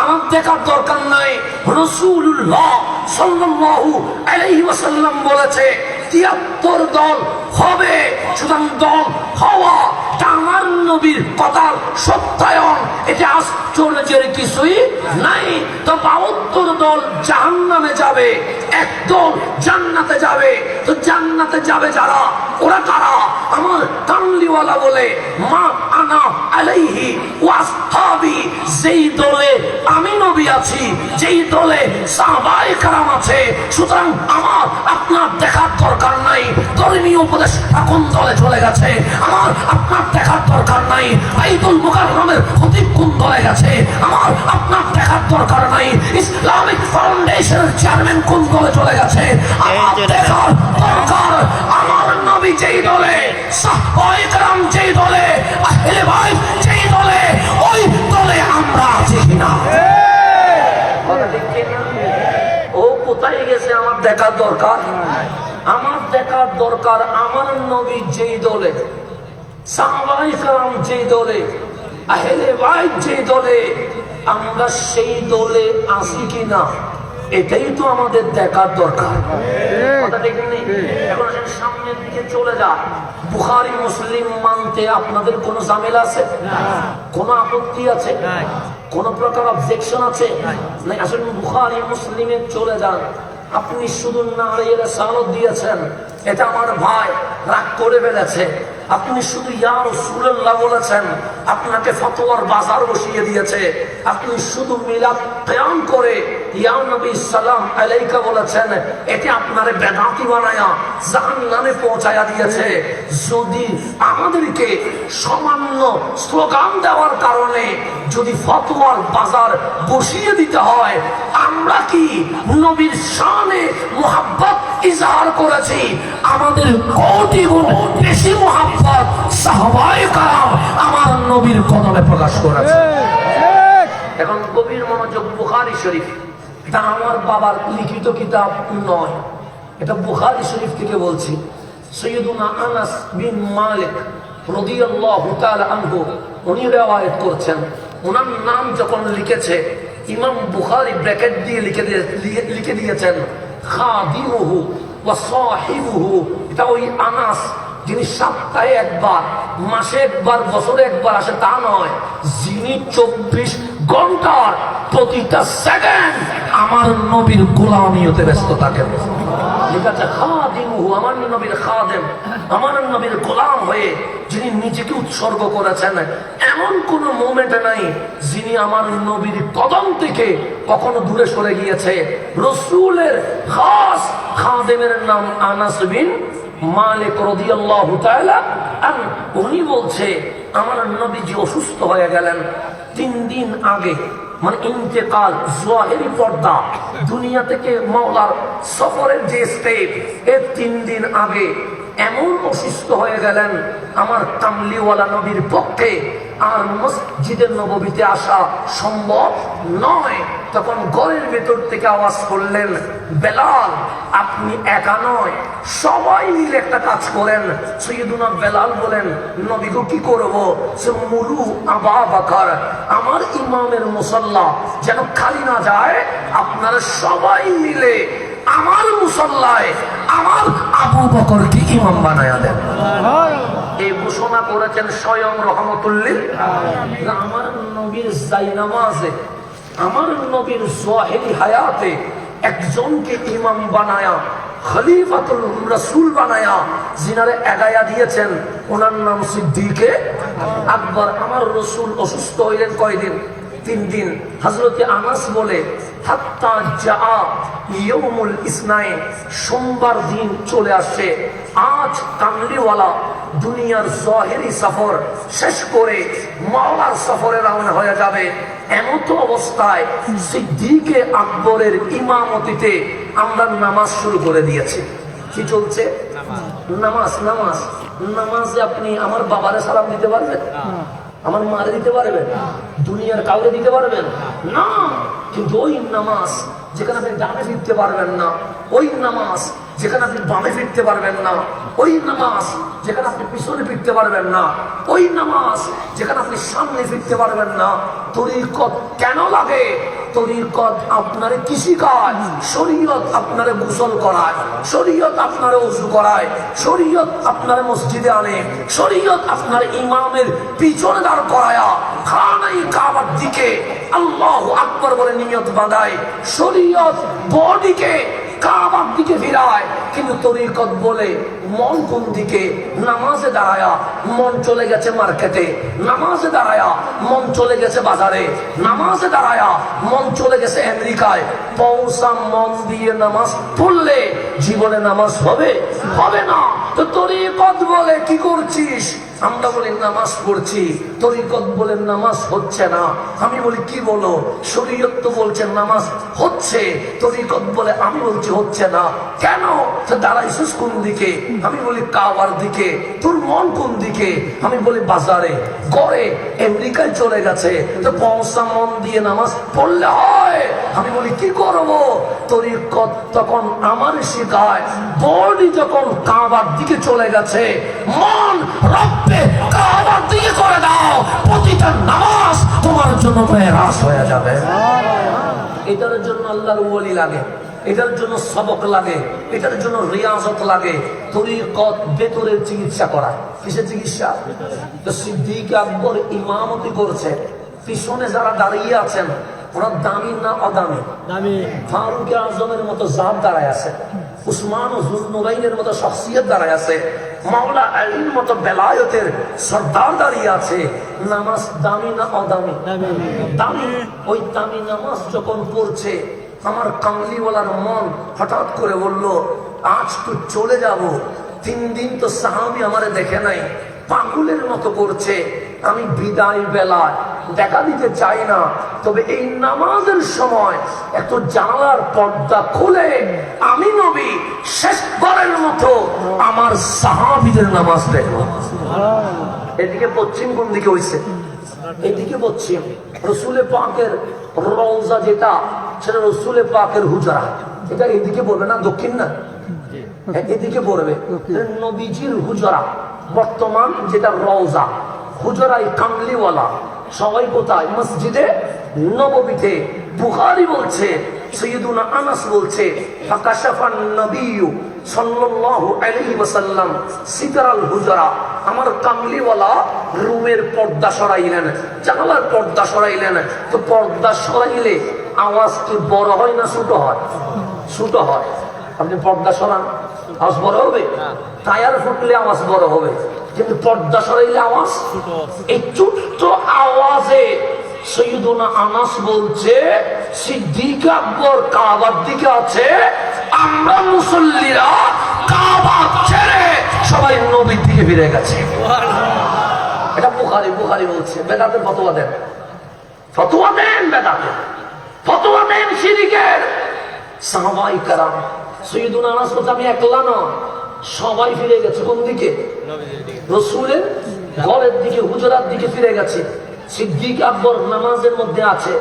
আমার দেখার দরকার নাই। রাসূলুল্লাহ সাল্লাল্লাহু আলাইহি ওয়াসাল্লাম বলেছে ৭৩ দল হবে। সুতরাং দল হওয়া আমার নবীর কথার সত্যায়ন, এটা আশ্চর্যের কিছুই নাই। তো ৭২ দল জাহান্নামে যাবে, এক দল জান্নাতে যাবে। তো জান্নাতে যাবে যারা, ওরা কারা? আমার কামলিওয়ালা বলে মা আনা আলাইহি ওয়া আসহাবি, যেই দলে আমি নবী আছি, যেই দলে সাহাবায়ে কেরাম আছে। সুতরাং আমার আপনার দেখার দরকার নাই ধর্মীয় উপদেষ্টা কোন দলে চলে গেছে, আমার আপনার দেখার দরকার নাই বাইতুল মুকাররমের খতিব কোন দলে গেছে, আমার আপনার দেখার দরকার নাই ইসলামিক ফাউন্ডেশনের চেয়ারম্যান কোন দলে চলে গেছে। আমার দেখার দরকার আমার নবী যেই দলে, সাহাবায়ে কেরাম যেই দলে, আহলে বাইত যেই দলে, ওই দলে আমরা আছি কিনা? ও কোথায় গেছে আমার দেখার দরকার। আমার দেখার দরকার আমার নবী যেই দলে, সাহাবায়ে কেরাম যেই দলে, আহলে বাইত যেই দলে, আমরা সেই দলে আছি কিনা এটাই তো আমাদের দেখার দরকার। কথা দেখেননি? এখন আসেন সামনের দিকে চলে যা। বুখারী মুসলিম মানতে আপনাদের কোনো ঝামেলা আছে? কোনো আপত্তি আছে? কোন প্রকার অবজেকশন আছে? না। আসলে বুখারী মুসলিমে চলে যান। আপনি শুধু নারিয়ে সালাত দিয়েছেন, এটা আমার ভাই রাগ করে ফেলেছে। আপনি শুধু ইয়া রাসূলুল্লাহ বলেছেন, আপনাকে ফতোয়ার বাজার বসিয়ে দিয়েছে। আপনি শুধু মিলাদ কিয়াম করে ইয়া নবী সালাম আলাইকা বলেছেন, এটা আপনারে বেদাতি বানায়া জাহান্নামে পৌঁছায়া দিয়েছে। যদি আমাদেরকে সামান্য স্লোগান দেওয়ার কারণে যদি ফতোয়ার বাজার বসিয়ে দিতে হয়, আমরা কি নবীর শানে মুহাব্বত ইজহার করেছি? আমাদের কোটি গুণ বেশি মুহাব্বত সাহাবায়ে কেরাম আমার নবীর কদমে প্রকাশ করেছে। এখন গভীর মনোযোগ, বুখারী শরীফ, এটা আমার বাবার লিখিত কিতাব নয়, এটা বুখারী শরীফ থেকে বলছি। সৈয়দুনা আনাস বিন মালিক রাদিয়াল্লাহু তাআলা আনহু উনি রিওয়ায়াত করছেন। ওনার নাম যখন লিখেছে ইমাম বুখারী ব্র্যাকেট দিয়ে লিখে দিয়েছেন খাদিমুহু ওয়া সাহিবুহু। এটা ওই আনাস যিনি সপ্তাহে একবার, মাসে একবার, বছরে একবার আসে তা নয়, যিনি 24 ঘন্টার প্রতিটা সেকেন্ড আমার নবীর গোলামিয়তে ব্যস্ত থাকেন। ঠিক আছে, খাদিমুহু রাসূলুহু, আমার নবীর খাদেম, আমার নবীর গোলাম হয়ে যিনি নিজেকে উৎসর্গ করেছেন, এমন কোন মোমেন্ট নাই যিনি আমার নবীর কদম থেকে কখনো দূরে সরে গিয়েছে। রসুলের খাস খাদেমের নাম আনাস বিন মালিক রাদিয়াল্লাহু তাআলা আনহু। উনি বলছে আমার নবীজি অসুস্থ হয়ে গেলেন 3 দিন আগে, মানে ইন্তেকাল, জাহেরি পর্দা, দুনিয়া থেকে মাওলার সফরের যে স্টেপ, এর 3 দিন আগে এমন অসুস্থ হয়ে গেলেন আমার কামলিওয়ালা নবীর পক্ষে আর মসজিদের নববীতে আসা সম্ভব নয়। তখন ঘরের ভেতর থেকে আওয়াজ করলেন, বেলাল আপনি একা নয়, সবাই মিলে একটা কাজ করেন। সৈয়দুনা বেলাল বলেন, নবী গো কি করবো? সে মুলু আবা বাকার, আমার ইমামের মুসাল্লা যেন খালি না যায়, আপনারা সবাই মিলে আমার মুসাল্লায় আমার আবু বকরকে ইমাম বানায়া দেন। এই ঘোষণা করেছেন স্বয়ং রহমতুল্লিল। আমার নবীর জায়নামাজে, আমার নবীর জাহেরি হায়াতে একজনকে ইমাম বানায়া, খলিফাতুল রাসূল বানায়া জিনারে এগায়া দিয়েছেন, ওনার নাম সিদ্দিকে আকবর। আমার রসুল অসুস্থ হইলেন কয়দিন? 3 দিন। হযরতে আনাস বলে হাত্তা জা ইয়াউমুল ইসনাইন, সোমবার দিন চলে আসে। আজ কামলিওয়ালা দুনিয়ার জাহেরি সফর শেষ করে মাওলার সফরে রওনা হয়ে যাবে। এমত অবস্থায় সিদ্দিকে আকবরের ইমামতিতে আমরা নামাজ শুরু করে দিয়েছি। কি চলছে? নামাজ। নামাজ নামাজে আপনি আমার বাবারে সালাম দিতে পারবেন? আমার মারে দিতে পারবেন? দুনিয়ার কাউরে দিতে পারবেন না। কিন্তু ওই নামাজ যেখানে আপনি ডানে ফিরতে পারবেন না, ওই নামাজ যেখানে আপনি বামে ফিরতে পারবেন না, ওই নামাজ যেখানে আপনি পিছনে ফিরতে পারবেন না, ওই নামাজ যেখানে আপনি সামনে ফিরতে পারবেন না। তরিকত কেন লাগে? তরিকত আপনারে কৃষি কাজ, শরীয়ত আপনারে গোসল করায়, শরীয়ত আপনারে ওযু করায়, শরীয়ত আপনারে মসজিদে আনে, শরীয়ত আপনার ইমামের পিছনে দাঁড় করায়া খানাই কাবার দিকে আল্লাহু আকবার বলে নিয়ত বাঁধায়, শরীয়ত বডিকে কাবার দিকে ফিরায়। কিন্তু তরিকত বলে মন কোন দিকে? নামাজে দাঁড়ায়া মন চলে গেছে মার্কেটে, নামাজে দাঁড়ায়া মন চলে গেছে বাজারে, নামাজে দাঁড়ায়া মন চলে গেছে আমেরিকায়। পৌঁছা মন দিয়ে নামাজ পড়লে জীবনে নামাজ হবে? হবে না। তো তরিকত বলে কি করছিস? আমরা বলি নামাজ পড়ছি, তরিকত বলে নামাজ হচ্ছে না। আমি বলি কি বলো? শরীয়ত তো বলছে নামাজ হচ্ছে, তরিকত বলে আমি বলছি হচ্ছে না। কেন? তো দাঁড়াইছিস কোন দিকে? আমি বলি কাবার দিকে। তোর মন কোন দিকে? আমি বলি বাজারে, ঘরে, আমেরিকায় চলে গেছে। তো পৌঁছা মন দিয়ে নামাজ পড়লে হয়। আমি বলি কি করবো? তরিকত তখন আমার শেখায়, বডি যখন কাবার দিকে চলে গেছে, মন রক্তে কাবার দিকে করে দাও, প্রতিটা নামাজ তোমার জন্য মেরাজ হয়ে যাবে। এটার জন্য আল্লাহর ওলি লাগে, এটার জন্য সবক লাগে, এটার জন্য রিয়াজত লাগে। তরিকত ভেতরের চিকিৎসা করায়। কিসের চিকিৎসা? তো সিদ্দিক আকবর ইমামতি করছে, পিছনে যারা দাঁড়িয়ে আছেন ওরা দামি না অদামি? দামি। ফারুক আজমের মতো জাত দাঁড়ায় আছে, উসমান ও জুলনুরাইনের মতো শখসিয়ত দাঁড়ায় আছে, মাওলা আলীর মতো বেলায়েতের সর্দার দাঁড়িয়ে আছে। নামাজ দামি না অদামি? দামি। ওই দামি নামাজ যখন পড়ছে, আমার কামলিওয়ালার মন হঠাৎ করে বলল, আজ তো চলে যাব। 3 দিন তো সাহাবী আমারে দেখে নাই, পাগলের মতো করছে। আমি বিদায় বেলায় দেখা দিতে চাই না, তবে এই নামাজের সময় এত জানালার পর্দা খুলে আমি নবী শেষবারের মতো আমার সাহাবীদের নামাজ দেখব। এদিকে পশ্চিম কোন দিকে হইছে? এদিকে পশ্চিম। রসুলে পাকের রওজা যেটা, সেটা রসুলে পাকের হুজরা, এটা এদিকে পড়বে না, দক্ষিণ না, এদিকে পড়বে। নবীজির হুজরা বর্তমান যেটা রওজা, হুজরাই কামলিওয়ালা সবাই কোথায়? মসজিদে নববীতে। বুখারী বলছে, সাইয়্যিদুনা আনাস বলছে, ফাকাশাফান নবিয়্যু সাল্লাল্লাহু আলাইহি ওয়াসাল্লাম সিতরাল হুজরা, আমার কামলিওয়ালা রুমের পর্দা সরাইলেন, জানালার পর্দা সরাইলেন। তো পর্দা সরাইলে আওয়াজ কি বড় হয় না ছোট হয়? ছোট হয়। আপনি পর্দা সরান, আওয়াজ বড় হবে, টায়ার ফুটলে আওয়াজ বড় হবে, কিন্তু পর্দা সরাইলে আওয়াজ। এই ছোট্ট আওয়াজে সৈয়দুনা আনাস বলছে সিদ্দিক আকবর কাবার দিকে আছে, আমরা মুসল্লিরা কাবা ছেড়ে সবাই নবীর দিকে ফিরে গেছে। এটা বুখারী বলছে। বেদাতের ফতোয়া দেন, ফতোয়া দেন, বেদাতের ফতোয়া দেন শিরকের। সাহাবায়ে কেরাম সৈয়দুনা আনাস বলছে আমি একলা না, সবাই ফিরে গেছে। কোন দিকে? রাসূলের ঘরের দিকে, হুজরার দিকে ফিরে গেছে। সিদ্দিক আকবর নামাজের মধ্যে আছে,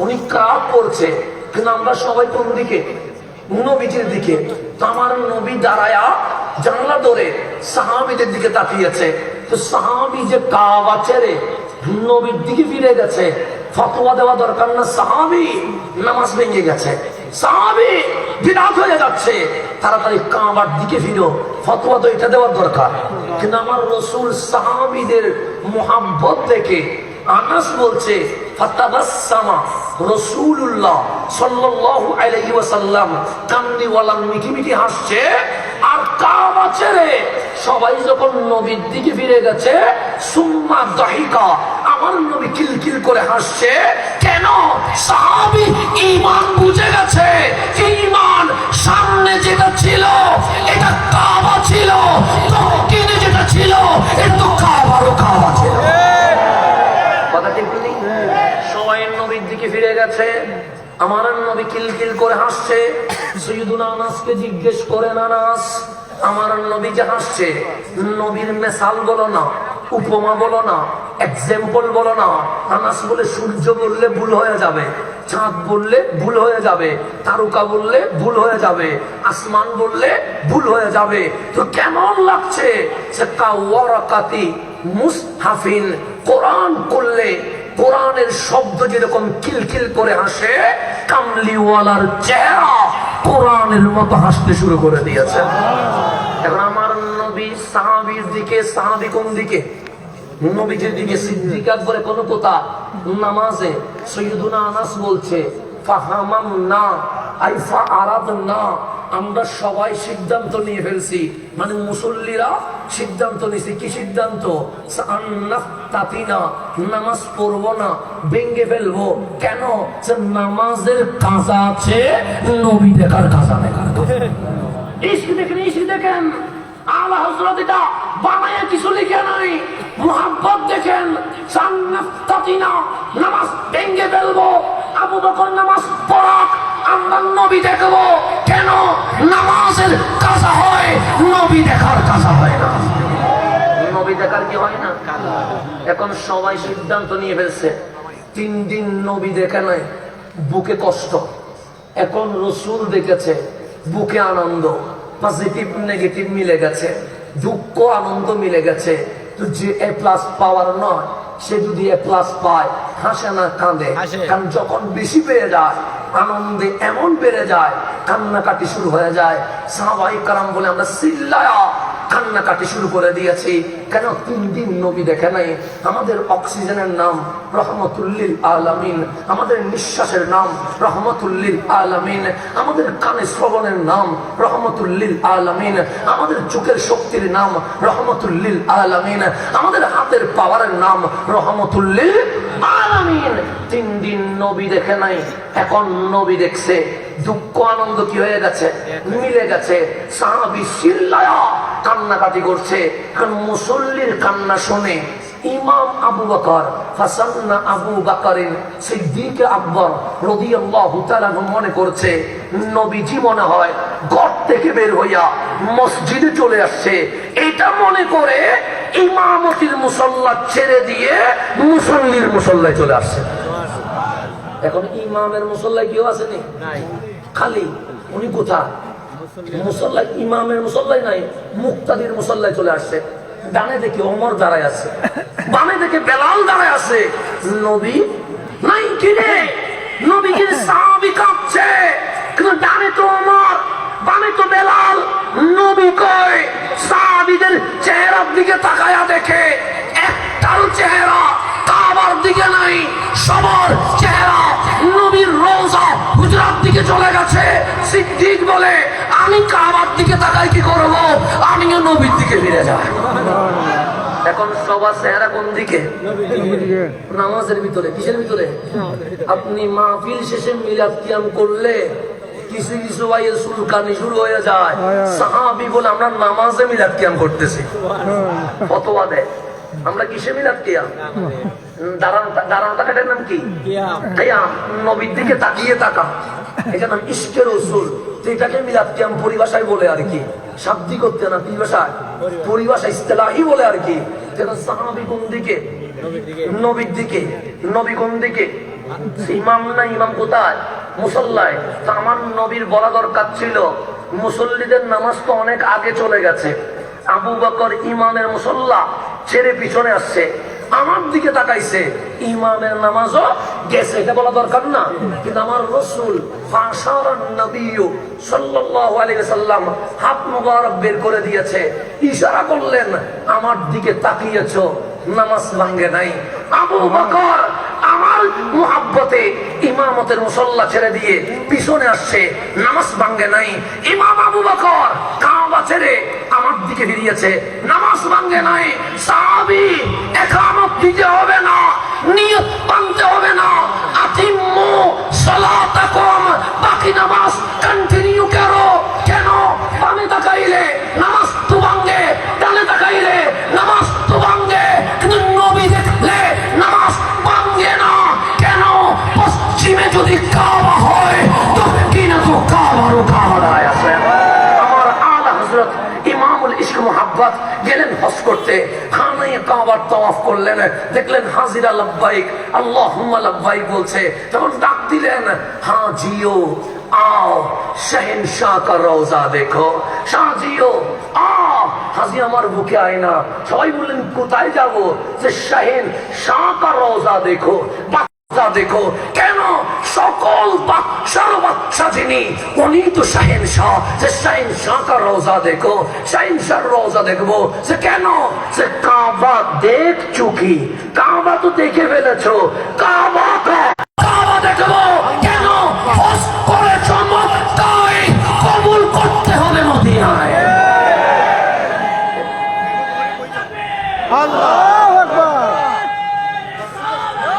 উনি কাব করছে, কিন্তু আমরা সবাই কোন দিকে? নবীজির দিকে। তো আমার নবী দাঁড়ায়া জানলা ধরে সাহাবীদের দিকে তাকিয়েছে। তো সাহাবী যে কাবা ছেড়ে নবীর দিকে ফিরে গেছে, ফতোয়া দেওয়া দরকার না? সাহাবী নামাজ ভেঙে গেছে, সাহাবী বিদআত হয়ে যাচ্ছে, তাড়াতাড়ি কাবার দিকে ফিরো, ফতোয়া তো এটা দেওয়ার দরকার। কিন্তু আমার রাসূল সাহাবীদের মুহাব্বত দেখে আনাস বলছে ফাতাবাসসামা রাসূলুল্লাহ সাল্লাল্লাহু আলাইহি ওয়াসাল্লাম কামলিওয়ালা মিটিমিটি হাসছে। আর কাবা ছেড়ে সবাই যখন নবীর দিকে ফিরে গেছে, সুম্মা দাহিকা, আমার নবী কিলকিল করে হাসছে। কেন? সাহাবী ঈমান বুঝে গেছে। ঈমান সামনে যেটা ছিল এটা কাবা ছিল, দক্ষিণে যেটা ছিল এটা তো কাবারও কাবা ছিল। কথা ঠিক নেই? সবাই নবীর দিকে ফিরে গেছে, আমার নবী কিলকিল করে হাসছে। সৈয়দুনা আনাসকে জিজ্ঞেস করেন, আনাস আমার নবী যে হাসছে, নবীর মেসাল বলো না, উপমা বলো না, এক্সাম্পল বলো না। আনাস বলে সূর্য বললে ভুল হয়ে যাবে, চাঁদ বললে ভুল হয়ে যাবে, তারকা বললে ভুল হয়ে যাবে, আসমান বললে ভুল হয়ে যাবে। তো কেমন লাগছে? সে কাওয়ারাকাতি মুসহাফিন, কোরআন করলে কোরআনের শব্দ যেরকম কিলকিল করে হাসে, কামলিওয়ালার চেহারা কোরআনের মতো হাসতে শুরু করে দিয়েছে। এখন আমার নবী সাহাবীর দিকে, সাহাবী কোন দিকে? নবীজির দিকে। সিদ্দিক আকবরের কোন কথা? নামাজে। সৈয়দুনা আনাস বলছে ফাহামামনা আই ফাআরাদনা, আমরা সবাই সিদ্ধান্ত নিয়ে ফেলছি, মানে মুসল্লিরা সিদ্ধান্ত নিয়েছি। কি সিদ্ধান্ত? নামাজ পড়বো না, ভেঙ্গে ফেলবো। কেন? নামাজের কাজা আছে, নবী দেখার কাজা দেখার। ইসি দেখেন, ইসি দেখেন, আলা হযরত এটা বানায়া কিছু লিখে নাই, মুহাব্বত দেখেন। নামাজ ভেঙ্গে ফেলবো, আবু বকর নামাজ পড়াক, আমরা নবী দেখবো। কেন? নামাজের কাজা হয়, নবী দেখার কাজা হয় না। নবী দেখার কি হয় না? এখন সবাই সিদ্ধান্ত নিয়ে ফেলছে, 3 দিন নবী দেখে নাই, বুকে কষ্ট। এখন রাসূল দেখেছে, বুকে আনন্দ। পজিটিভ নেগেটিভ মিলে গেছে, দুঃখ আনন্দ মিলে গেছে। তো যে এ প্লাস পাওয়ার নয়, সে যদি এ প্লাস পায়, হাসে না কাঁদে। কারণ যখন বেশি পেয়ে যায়, আনন্দে এমন বেড়ে যায়, কান্নাকাটি শুরু হয়ে যায়। সাহাবায়ে কেরাম বলে আমরা চিল্লায়া কান্নাকাটি শুরু করে দিয়েছি। কেন? 3 দিন নবী দেখে নাই। আমাদের অক্সিজেনের নাম রহমতুল লিল আলামিন, আমাদের নিঃশ্বাসের নাম রহমতুল লিল আলামিন, আমাদের কানে শ্রবণের নাম রহমতুল লিল আলামিন, আমাদের চোখের শক্তির নাম রহমতুল লিল আলামিন, আমাদের হাতের পাওয়ারের নাম রহমতুল লিল আলামিন। 3 দিন নবী দেখে নাই, এখন নবী দেখছে। দুঃখ আনন্দ কি হয়ে গেছে? মিলে গেছে। সাহাবী চিল্লায়া কান্নাকাটি করছে। কারণ মুসল্লির কান্না শুনে ইমাম আবু বকর, হাসান আবু বকরের সিদ্দিক আকবর রাদিয়াল্লাহু তাআলা মনে করছে নবীজি মনে হয় ঘর থেকে বের হইয়া মসজিদে চলে আসছে। এটা মনে করে ইমামতির মুসল্লা ছেড়ে দিয়ে মুসল্লির মুসল্লায় চলে আসছে। এখন ইমামের মুসল্লায় কেউ আসেনি, খালি। উনি কোথায়? মুসল্লায়, ইমামের মুসল্লায় নাই, মুক্তাদির মুসল্লায় চলে আসছে। ডানে দেখে ওমর দাঁড়ায় আছে, বামে দেখে বেলাল দাঁড়ায় আছে, নবী নাই। কিরে নবীজির সাহাবী কাঁপছে, কিন্তু ডানে তো ওমর, বামে তো বেলাল, নবী কই? সাহাবীদের চেহারার দিকে তাকায়া দেখে একটার চেহারা কাবার দিকে নাই, সবার চেহারা নবীর রওজা হুজরার দিকে চলে গেছে। সিদ্দিক বলে আমি কাবার দিকে তাকাই কি করব? যায়। এখন সবার চেহারা কোন দিকে? নামাজের ভিতরে। কিসের ভিতরে? আপনি মাহফিল শেষে মিলাদ কিয়াম করলে কিছু কিছু ভাইয়ের চুলকানি শুরু হয়ে যায়, সাহাবী বলে আমরা নামাজে মিলাদ কিয়াম করতেছি, ফতোয়া দেয়। আমরা কিসে মিলাদ কিয়াম? দাঁড়ানো টাকাটার নাম কি? কিয়াম। নবীর দিকে তাকিয়ে থাকা, এটার নাম ইশকে রাসূল। এটাকে মিলাদ কিয়াম পরিভাষায় বলে আর কি, শাব্দিক করতে না, পরিভাষায়, পরিভাষা ইস্তেলাহি বলে আর কি। সাহাবী কোন দিকে? নবীর দিকে। নবী কোন দিকে? ইমাম না, ইমাম কোথায়? মুসল্লায়। তা আমার নবীর বলা দরকার ছিল, মুসল্লিদের নামাজ তো অনেক আগে চলে গেছে, আবু বকর ইমামের মুসল্লা ছেড়ে পিছনে আসছে, আমার দিকে তাকাইছে, ইমামের নামাজও গেছে, এটা বলা দরকার না? কিন্তু আমার রাসূল ফাশারান নবিয়্যু সাল্লাল্লাহু আলাইহি ওয়াসাল্লাম হাত মুবারক বের করে দিয়েছে, ইশারা করলেন আমার দিকে তাকিয়েছো, নামাজ ভাঙে নাই। আবু বকর আমার মুহাব্বতে ইমামতের মুসল্লা ছেড়ে দিয়ে পিছনে আসছে, নামাজ ভাঙে নাই। ইমাম আবু বকর কাবা ছেড়ে আমার দিকে ফিরিয়েছে, নামাজ ভাঙে নাই। সাহাবী ইকামত দিতে হবে না, নিয়ত ভাঙতে হবে না, আতিম্মু সালাতাকুম, বাকি নামাজ কন্টিনিউ করো। কেন? বামে তাকাইলে নামাজ তো ভাঙে, ডানে তাকাইলে নামাজ তো ভাঙে, কিন্তু নবী দেখলে নামাজ ভাঙে না। কেন? পশ্চিমে যদি কাবা হয়, দক্ষিণে তো কাবারও কাবায় আছে। আমার আলা হযরত ইমামুল ইশক মুহাব্বত গেলেন হজ করতে, খানায়ে কাবার তাওয়াফ করলেন, দেখলেন হাজিরা লাব্বাইক আল্লাহুম্মা লাব্বাইক বলছে, তখন ডাক দিলেন, হাজিও आओ शहनशाह का रोजा देखो। শাহজিও আও, হাজি আমার বুকে আয় না। সবাই বললেন কোথায় যাবো? যে শাহনশাহ কা রোজা দেখো, বাচ্চা দেখো। কেন? সকল বাচ্চার বাচ্চা যিনি, উনি তো শাহনশাহ। যে শাহনশাহ কা রোজা দেখো, শাহনশাহ রোজা দেখবো। যে কেন? যে কাবা দেখ চুকি, কাবা তো দেখে ফেলেছো, কাবা দেখবো। কেন? হজ করে চমৎকার কবুল করতে হবে মদিনায়। আল্লাহু আকবার,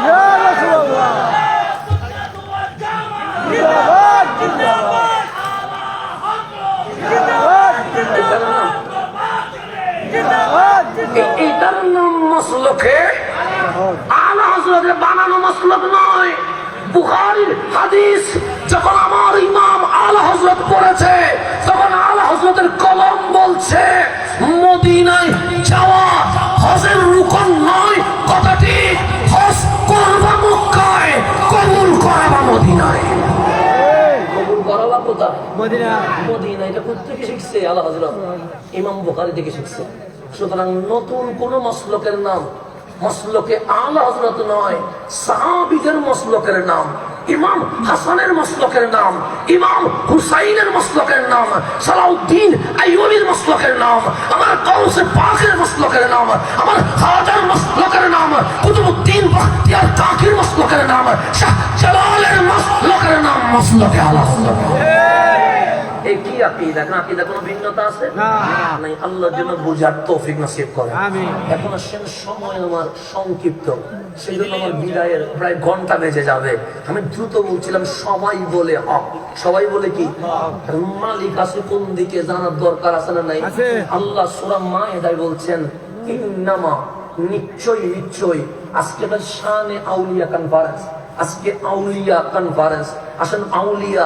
ইয়া রাসূলুল্লাহ, জিন্দাবাদ জিন্দাবাদ জিন্দাবাদ জিন্দাবাদ। এটার নাম মসলকে আলা হযরতের বানানো মসলক নয়। বুখারীর হাদিস যখন আমার ইমাম আলা হযরত পড়েছে, তখন আলা হযরতের কলম বলছে মদিনায় যাওয়া হজের রুকন নয়। কথাটি হজ করবা মক্কায়, কবুল করাবা মদিনায়। কবুল করাবা কোথায়? মদিনা। মদিনা। এটা কোথেকে শিখছে? আলা হযরত ইমাম বুখারী থেকে শিখছে। সুতরাং নতুন কোন মসলকের নাম মসলকে আলা হযরত নয়, সাহাবীদের মসলকের নাম, ইমাম হাসানের মসলকের নাম, ইমাম হুসাইনের মসলকের নাম, সালাউদ্দিন আইয়ুবীর মসলকের নাম, আমার গাউসে পাকের মসলকের নাম, আমার খাজার মসলকের নাম, কুতুবউদ্দিন বখতিয়ার কাকির মসলকের নাম, শাহ জালালের মসলকের নাম মসলকে আলা হযরত। কি আকীদা? আকীদা কোনো ভিন্নতা আছে? নাই। আল্লাহর জন্য বুঝার তৌফিক নসিব করেন। এখন আসেন, সময় আমার সংক্ষিপ্ত, সেই জন্য আমার বিদায়ের প্রায় ঘন্টা বেজে যাবে। আমি দ্রুত বলছিলাম, সবাই বলে হক। সবাই বলে কি? মালিক আছে কোন দিকে জানার দরকার আছে না নাই? আল্লাহ সূরা মায়েদায় বলছেন, ইন্নামা, নিশ্চয়ই নিশ্চয়ই। আজকে তার শানে আউলিয়া কনফারেন্স, আজকে আউলিয়া কনফারেন্স। আসেন, আউলিয়া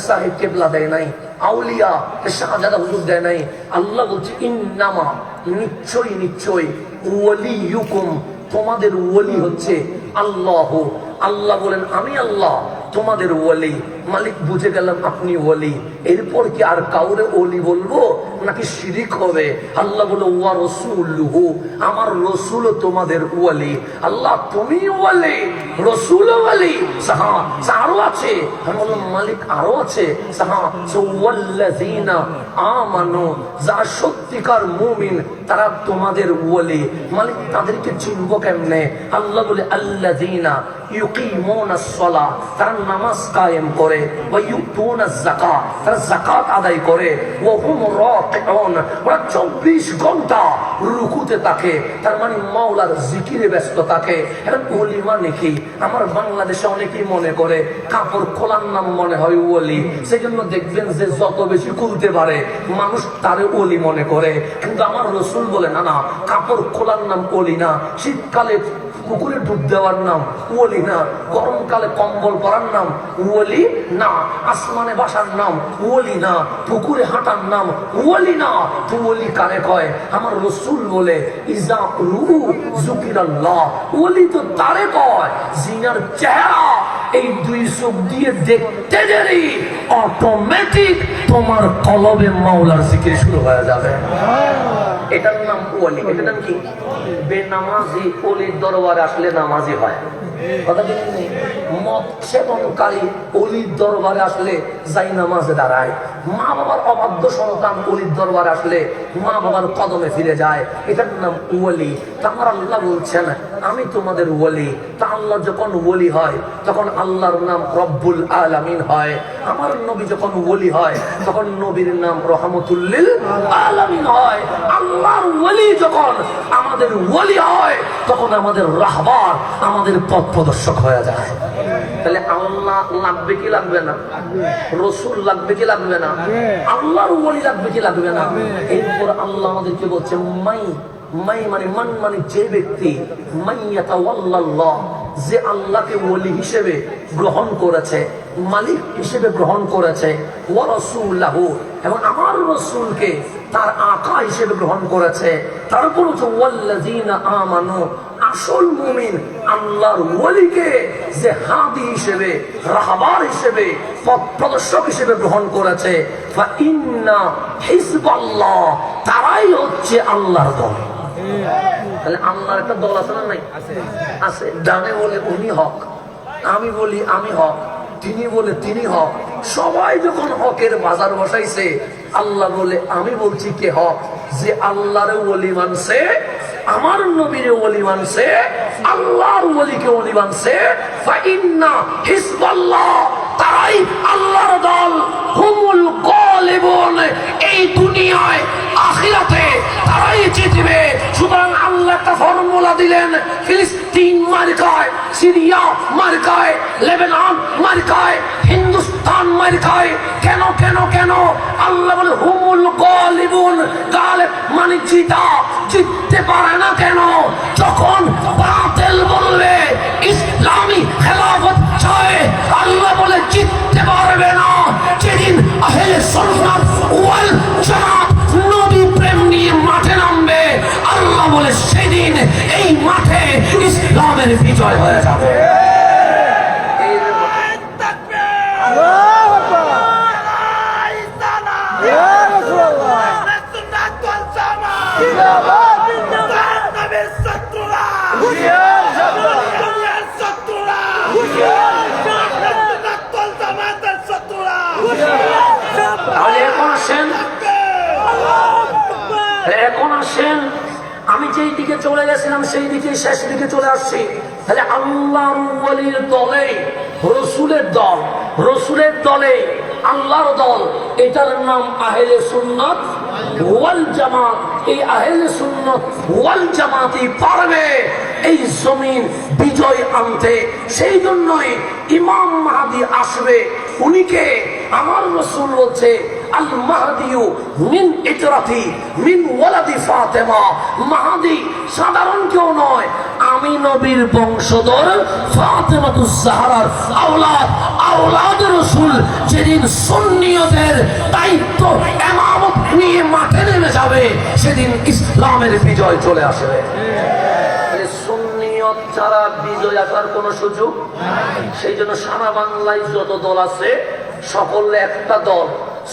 সাহেব কেবলা দেয় নাই, আউলিয়া শাহজাদা হুজুর দেয় নাই। আল্লাহ বলছে ইন্নামা, নিশ্চয়ই নিশ্চয়ই, ওয়ালিয়ুকুম, তোমাদের ওয়ালি হচ্ছে আল্লাহ। আল্লাহ বলেন আমি আল্লাহ তোমাদের ওয়ালি। মালিক বুঝে গেলাম আপনি ওয়ালি, এরপর কি আর কাউরে ওলি বলবো নাকি শিরিক হবে? আল্লাহ বলে ওয়া রাসূলুহু, আমার রাসূল তোমাদের ওয়ালি। আল্লাহ তুমি ওয়ালি, রাসূল ওয়ালি। সাহা আরো আছে। আমি বললাম মালিক আরো আছে। সাহা ওয়াল্লাযিনা আমানু, যারা সত্যিকার মুমিন তারা তোমাদের ওয়ালি। মালিক তাদেরকে চিনবো কেমনে? আল্লাহ বলে আল্লাযিনা ইউকিমুনাস সালাহ, তারা নামাজ কায়েম করে। করে, ওয়ায়ুতুনাজ যাকাত, তারা যাকাত আদায় করে, ওয়া হুম রাকিউন, ওরা 24 ঘন্টা রুকুতে থাকে, তার মানে মাওলার জিকিরে ব্যস্ত থাকে। এখন ওলি মানে কি? আমার বাংলাদেশে অনেকেই মনে করে কাপড় খোলার নাম মনে হয় ওলি, সেজন্য দেখবেন যে যত বেশি খুলতে পারে মানুষ তারে ওলি মনে করে। কিন্তু আমার রসুল বলে না না, কাপড় খোলার নাম ওলি না, শীতকালে পুকুরে ডুব দেওয়ার নাম ওলি না, গরমকালে কম্বল পরার নাম ওলি না, আসমানে বাসার নাম ওলি না, পুকুরে হাঁটার নাম ওলি না। তো ওলি কারে কয়? আমার রসুল বলে ইজা রু যুকিরাল্লাহ, ওলি তো তারে কয় জিনার চেহারা এই দুই চোখ দিয়ে দেখতে দেরি অটোমেটিক তোমার কলবে মাওলার জিকির শুরু হয়ে যাবে। এটার নাম ওলি। এটার নাম কি? বেনামাজি ওলির দরবারে আসলে নামাজি হয়। কথা বলেন নেই? মদ সেবনকারী ওলির দরবারে আসলে যাই নামাজে দাঁড়ায়। মা বাবার অবাধ্য সন্তান ওলির দরবারে আসলে মা বাবার কদমে ফিরে যায়। এটার নাম ওলি। তা আমার আল্লাহ বলছেন আমি তোমাদের ওলি। তা আল্লাহ যখন ওলি হয় তখন আল্লাহর নাম রব্বুল আলামিন হয়। আমার নবী যখন ওলি হয় তখন নবীর নাম রহমতুল্লিল আলামিন হয়। আল্লাহর ওলি যখন আমাদের ওলি হয় তখন আমাদের রাহবার, আমাদের পথ প্রদর্শক হয়ে যায়। তাহলে আল্লাহ লাগবে কি লাগবে না? রসুল লাগবে কি লাগবে না? আল্লাহর ওলি লাগবে কি লাগবে না? এরপর আল্লাহ আমাদেরকে বলছে মাই মানে মান মানে যে ব্যক্তি মাইয়াতাওয়াল্লাল্লাহ, যে আল্লাহকে ওলি হিসেবে গ্রহণ করেছে, মালিক হিসেবে গ্রহণ করেছে, ওয়া রাসূলুহু, এবং আমার রাসূলকে তার আকা হিসেবে গ্রহণ করেছে। তারপর হচ্ছে ওয়াল্লাযীনা আমানু, আসল মুমিন আল্লাহর ওলিকে যে হাদি হিসেবে, রাহবার হিসেবে, পথ প্রদর্শক হিসেবে গ্রহণ করেছে, ফা ইন্না হিজবাল্লাহ, তারাই হচ্ছে আল্লাহর দল। তাহলে আল্লাহর একটা দল আছে না নাই? আছে। ডানে বলে উনি হক, আমি বলি আমি হক, তিনি বলে তিনি হক। সবাই যখন হকের বাজার বসাইছে, আল্লাহ বলে আমি বলছি কে হক? যে আল্লাহর ওলি মানছে, আমার নবীর ওলি মানছে, আল্লাহর ওলিকে ওলি মানছে, ফা ইন্না হিজবাল্লাহ, তারাই আল্লাহর দল, হুমুল গালিবুন, এই দুনিয়ায় আখিরাতে তারাই জিতবে। সুতরাং আল্লাহ একটা ফর্মুলা দিলেন, ফিলিস্তিন মার্কায়, সিরিয়া মার্কায়, লেবানন মার্কায়, হিন্দুস্তান মার্কায়। কেন কেন কেন? আল্লাহ বলে হুমুল গালিবুন, গালিব মানে জিতা, জিততে পারে না কেন? যখন বাতিল বলবে ইসলামী খেলাফত চায়, আল্লাহ বলে জিততে পারবে না। যেদিন আহলে সুন্নাত ওয়াল জামাত নবী প্রেম নিয়ে মাঠে নামবে, আল্লাহ বলে সেদিন এই মাঠে ইসলামের বিজয় হয়ে যাবে। এখন আসেন, আমি যেই দিকে চলে গেছিলাম সেই দিকে শেষ দিকে চলে আসছি। তাহলে আল্লাহর ওলির দলে রসুলের দল, রসুলের দলে আল্লাহর দল, এটার নাম আহলে সুন্নাত ওয়াল জামাত। এই আহলে সুন্নাত ওয়াল জামাতই পারবে এই জমিন বিজয় আনতে। সেই জন্যই ইমাম মাহদি আসবে। উনিকে আমার রাসূল বলছে আল মাহদিউ মিন ইতরাতি মিন ওয়ালাদি ফাতেমা। মাহদি সাধারণ কেউ নয়, আমি নবীর বংশধর ফাতেমাতুজ জাহরার আওলাদ, আওলাদ রাসূল। যেদিন সুন্নিয়তের দায়িত্ব ইমামত নিয়ে মাঠে নেমে যাবে, সেদিন ইসলামের বিজয় চলে আসবে। সুন্নিয়ত ছাড়া বিজয় আসার কোন সুযোগ নাই। সেই জন্য সারা বাংলায় যত দল আছে সকল একটা দল,